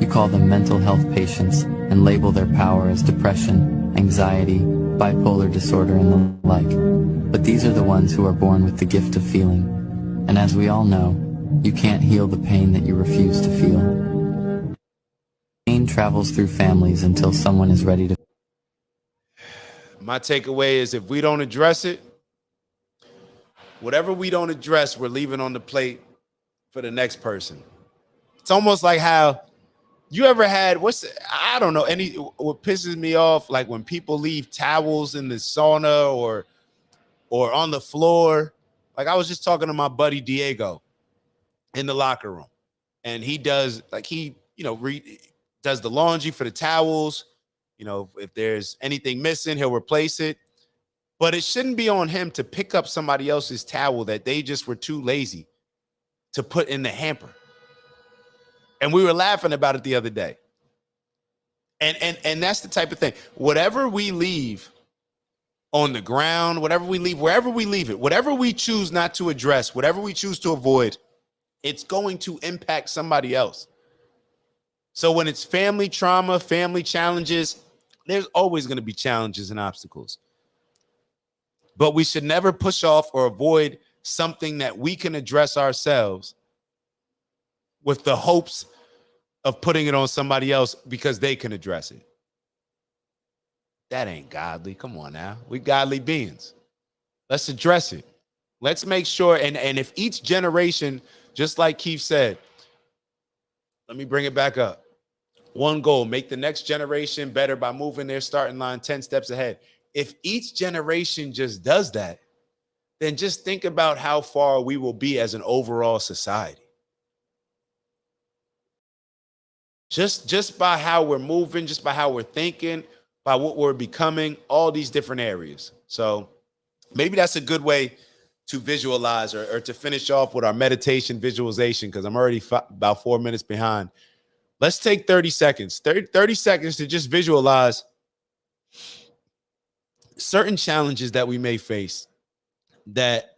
You call them mental health patients and label their power as depression, anxiety, bipolar disorder, and the like. But these are the ones who are born with the gift of feeling. And as we all know, you can't heal the pain that you refuse to feel. Pain travels through families until someone is ready to. My takeaway is if we don't address it, whatever we don't address, we're leaving on the plate for the next person. It's almost like how you ever had, I don't know, what pisses me off, like when people leave towels in the sauna or on the floor. Like I was just talking to my buddy Diego in the locker room, and he does, like does the laundry for the towels. If there's anything missing, he'll replace it. But it shouldn't be on him to pick up somebody else's towel that they just were too lazy to put in the hamper. And we were laughing about it the other day. And that's the type of thing. Whatever we leave on the ground, whatever we leave, wherever we leave it, whatever we choose not to address, whatever we choose to avoid, it's going to impact somebody else. So when it's family trauma, family challenges, there's always going to be challenges and obstacles. But we should never push off or avoid something that we can address ourselves with the hopes of putting it on somebody else because they can address it. That ain't godly. Come on now. We godly beings. Let's address it. Let's make sure. And if each generation, just like Keith said, let me bring it back up. One goal, make the next generation better by moving their starting line 10 steps ahead. If each generation just does that, then just think about how far we will be as an overall society. Just by how we're moving, just by how we're thinking, by what we're becoming, all these different areas. So maybe that's a good way to visualize or to finish off with our meditation visualization, because I'm already about 4 minutes behind. Let's take 30 seconds, 30 seconds to just visualize certain challenges that we may face that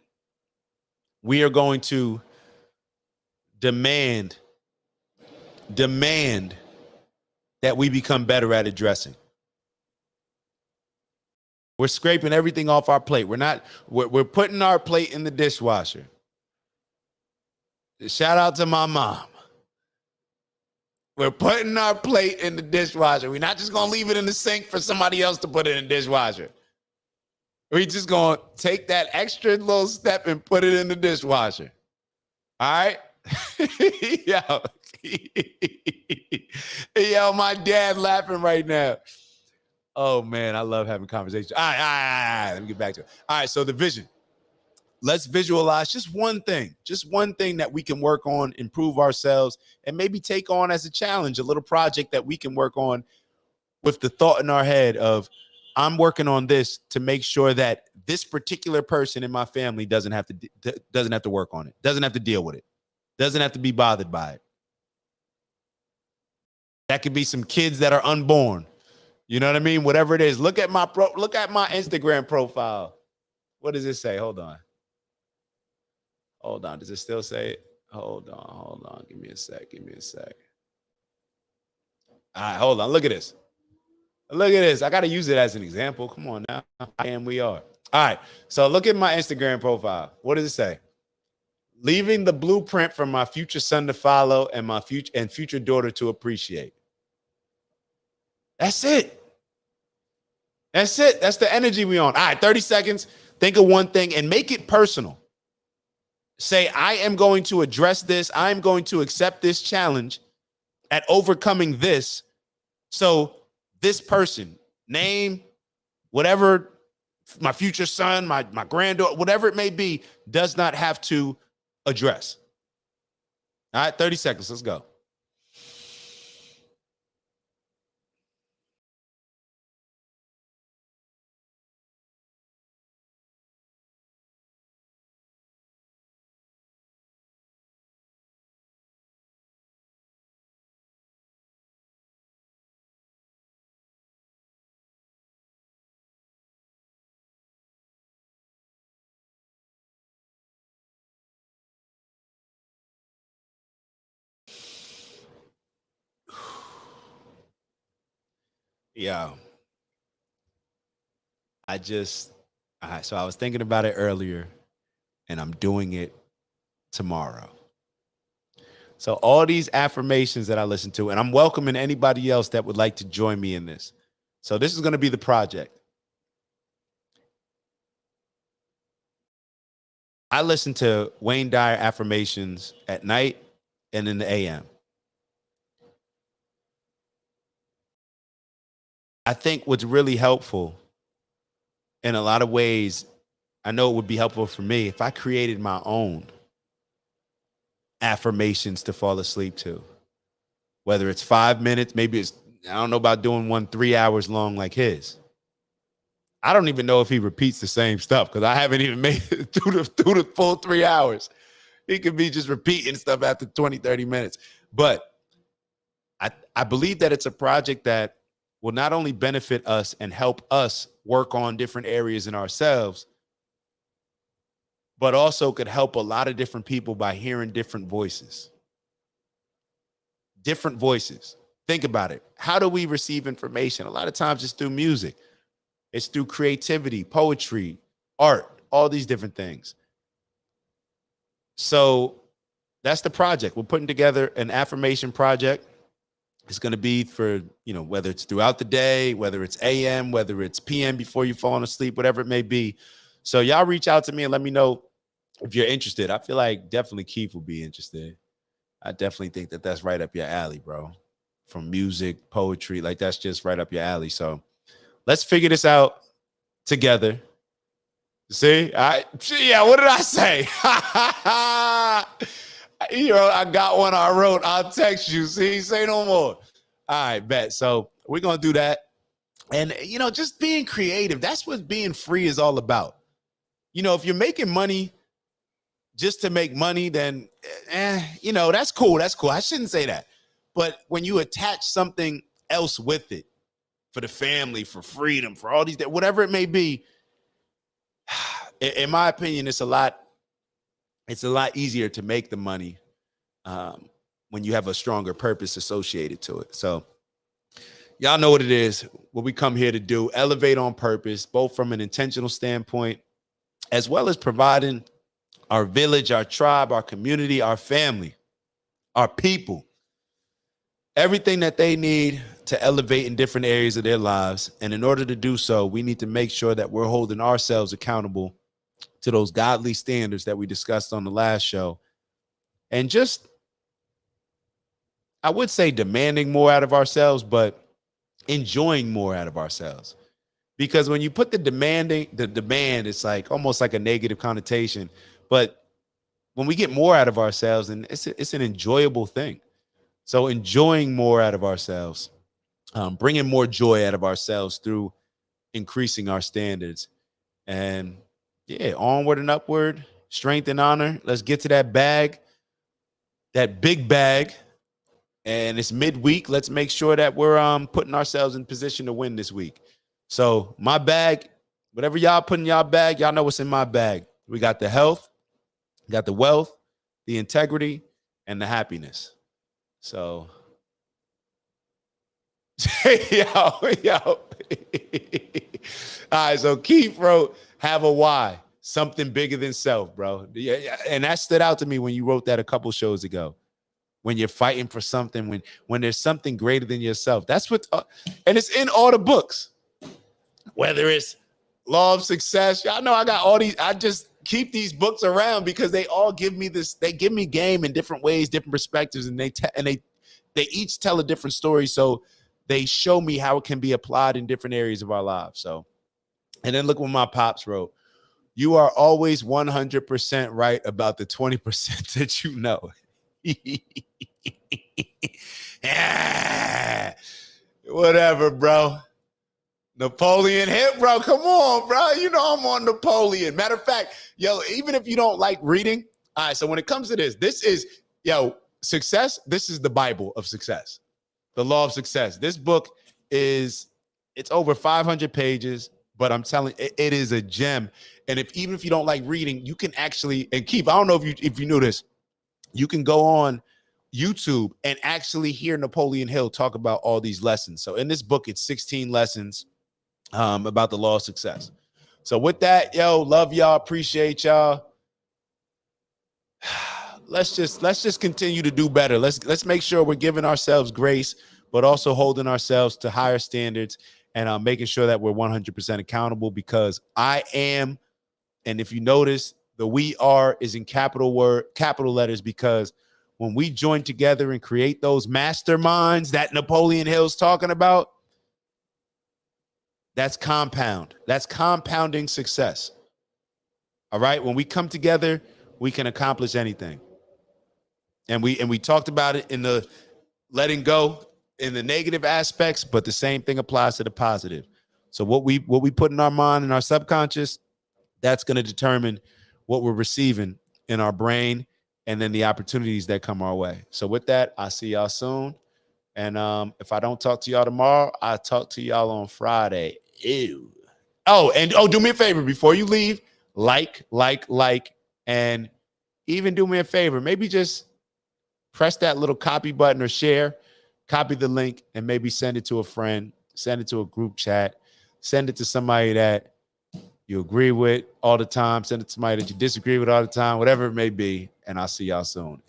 we are going to demand that we become better at addressing. We're scraping everything off our plate. We're putting our plate in the dishwasher. Shout out to my mom. We're putting our plate in the dishwasher. We're not just going to leave it in the sink for somebody else to put it in the dishwasher. We're just going to take that extra little step and put it in the dishwasher. All right? Yo, my dad laughing right now. Oh, man, I love having conversations. All right, let me get back to it. All right, so the vision. Let's visualize just one thing that we can work on, improve ourselves, and maybe take on as a challenge, a little project that we can work on with the thought in our head of, I'm working on this to make sure that this particular person in my family doesn't have to work on it, doesn't have to deal with it, doesn't have to be bothered by it. That could be some kids that are unborn. You know what I mean? Whatever it is. Look at my Instagram profile. What does it say? Hold on. Does it still say it? Hold on. Give me a sec. All right, hold on. Look at this. I got to use it as an example. Come on now. We are. All right. So look at my Instagram profile. What does it say? Leaving the blueprint for my future son to follow and my future daughter to appreciate. That's it. That's it. That's the energy we on. All right, 30 seconds. Think of one thing and make it personal. Say, I am going to address this. I am going to accept this challenge at overcoming this. So this person, name, whatever, my future son, my granddaughter, whatever it may be, does not have to address. All right, 30 seconds. Let's go. Yeah. So I was thinking about it earlier and I'm doing it tomorrow. So all these affirmations that I listen to, and I'm welcoming anybody else that would like to join me in this. So this is going to be the project. I listen to Wayne Dyer affirmations at night and in the AM. I think what's really helpful in a lot of ways, I know it would be helpful for me if I created my own affirmations to fall asleep to. Whether it's 5 minutes, maybe I don't know about doing one 3 hours long like his. I don't even know if he repeats the same stuff because I haven't even made it through the full 3 hours. He could be just repeating stuff after 20, 30 minutes. But I believe that it's a project that will not only benefit us and help us work on different areas in ourselves, but also could help a lot of different people by hearing different voices. Different voices. Think about it. How do we receive information? A lot of times it's through music. It's through creativity, poetry, art, all these different things. So that's the project. We're putting together an affirmation project. It's going to be for, whether it's throughout the day, whether it's AM, whether it's PM before you fall asleep, whatever it may be. So y'all reach out to me and let me know if you're interested. I feel like definitely Keith will be interested. I definitely think that that's right up your alley, bro. From music, poetry, like that's just right up your alley. So let's figure this out together. See, what did I say? I got one I wrote. I'll text you. See, say no more. All right, bet. So we're going to do that. And, just being creative, that's what being free is all about. If you're making money just to make money, then, that's cool. That's cool. I shouldn't say that. But when you attach something else with it, for the family, for freedom, for all these, whatever it may be, in my opinion, it's a lot easier to make the money when you have a stronger purpose associated to it. So y'all know what it is, what we come here to do, elevate on purpose, both from an intentional standpoint, as well as providing our village, our tribe, our community, our family, our people, everything that they need to elevate in different areas of their lives. And in order to do so, we need to make sure that we're holding ourselves accountable to those godly standards that we discussed on the last show. And just, I would say demanding more out of ourselves, but enjoying more out of ourselves. Because when you put the demand, it's like almost like a negative connotation. But when we get more out of ourselves, and it's an enjoyable thing. So enjoying more out of ourselves, bringing more joy out of ourselves through increasing our standards. And onward and upward, strength and honor. Let's get to that bag, that big bag. And it's midweek. Let's make sure that we're putting ourselves in position to win this week. So my bag, whatever y'all put in y'all bag, y'all know what's in my bag. We got the health, got the wealth, the integrity, and the happiness. So, yo. All right, so Keith wrote, have a why. Something bigger than self, bro. Yeah, and that stood out to me when you wrote that a couple shows ago. When you're fighting for something, when there's something greater than yourself. That's what, and it's in all the books. Whether it's Law of Success, y'all know I got all these. I just keep these books around because they all give me this. They give me game in different ways, different perspectives, and they each tell a different story. So they show me how it can be applied in different areas of our lives. So, and then look what my pops wrote. You are always 100% right about the 20% that you know. Yeah. Whatever, bro. Napoleon hit, bro. Come on, bro. You know I'm on Napoleon. Matter of fact, yo, even if you don't like reading, all right, so when it comes to this is, success. This is the Bible of success. The Law of Success. This book it's over 500 pages, but I'm telling you, it is a gem. And even if you don't like reading, you can actually, and Keith, I don't know if you knew this, you can go on YouTube and actually hear Napoleon Hill talk about all these lessons. So in this book, it's 16 lessons about the Law of Success. So with that, love y'all, appreciate y'all. Let's just continue to do better. Let's make sure we're giving ourselves grace, but also holding ourselves to higher standards and making sure that we're 100% accountable, because I am. And if you notice, the we are is in capital letters, because when we join together and create those masterminds that Napoleon Hill's talking about, that's compound. That's compounding success. All right. When we come together, we can accomplish anything. And we talked about it in the letting go in the negative aspects, but the same thing applies to the positive. So what we put in our mind and our subconscious, that's going to determine what we're receiving in our brain, and then the opportunities that come our way. So with that, I'll see y'all soon. And if I don't talk to y'all tomorrow, I'll talk to y'all on Friday. Ew. Do me a favor before you leave, like, and even do me a favor. Maybe just press that little copy button or share, copy the link, and maybe send it to a friend, send it to a group chat, send it to somebody that you agree with all the time, send it to somebody that you disagree with all the time, whatever it may be. And I'll see y'all soon.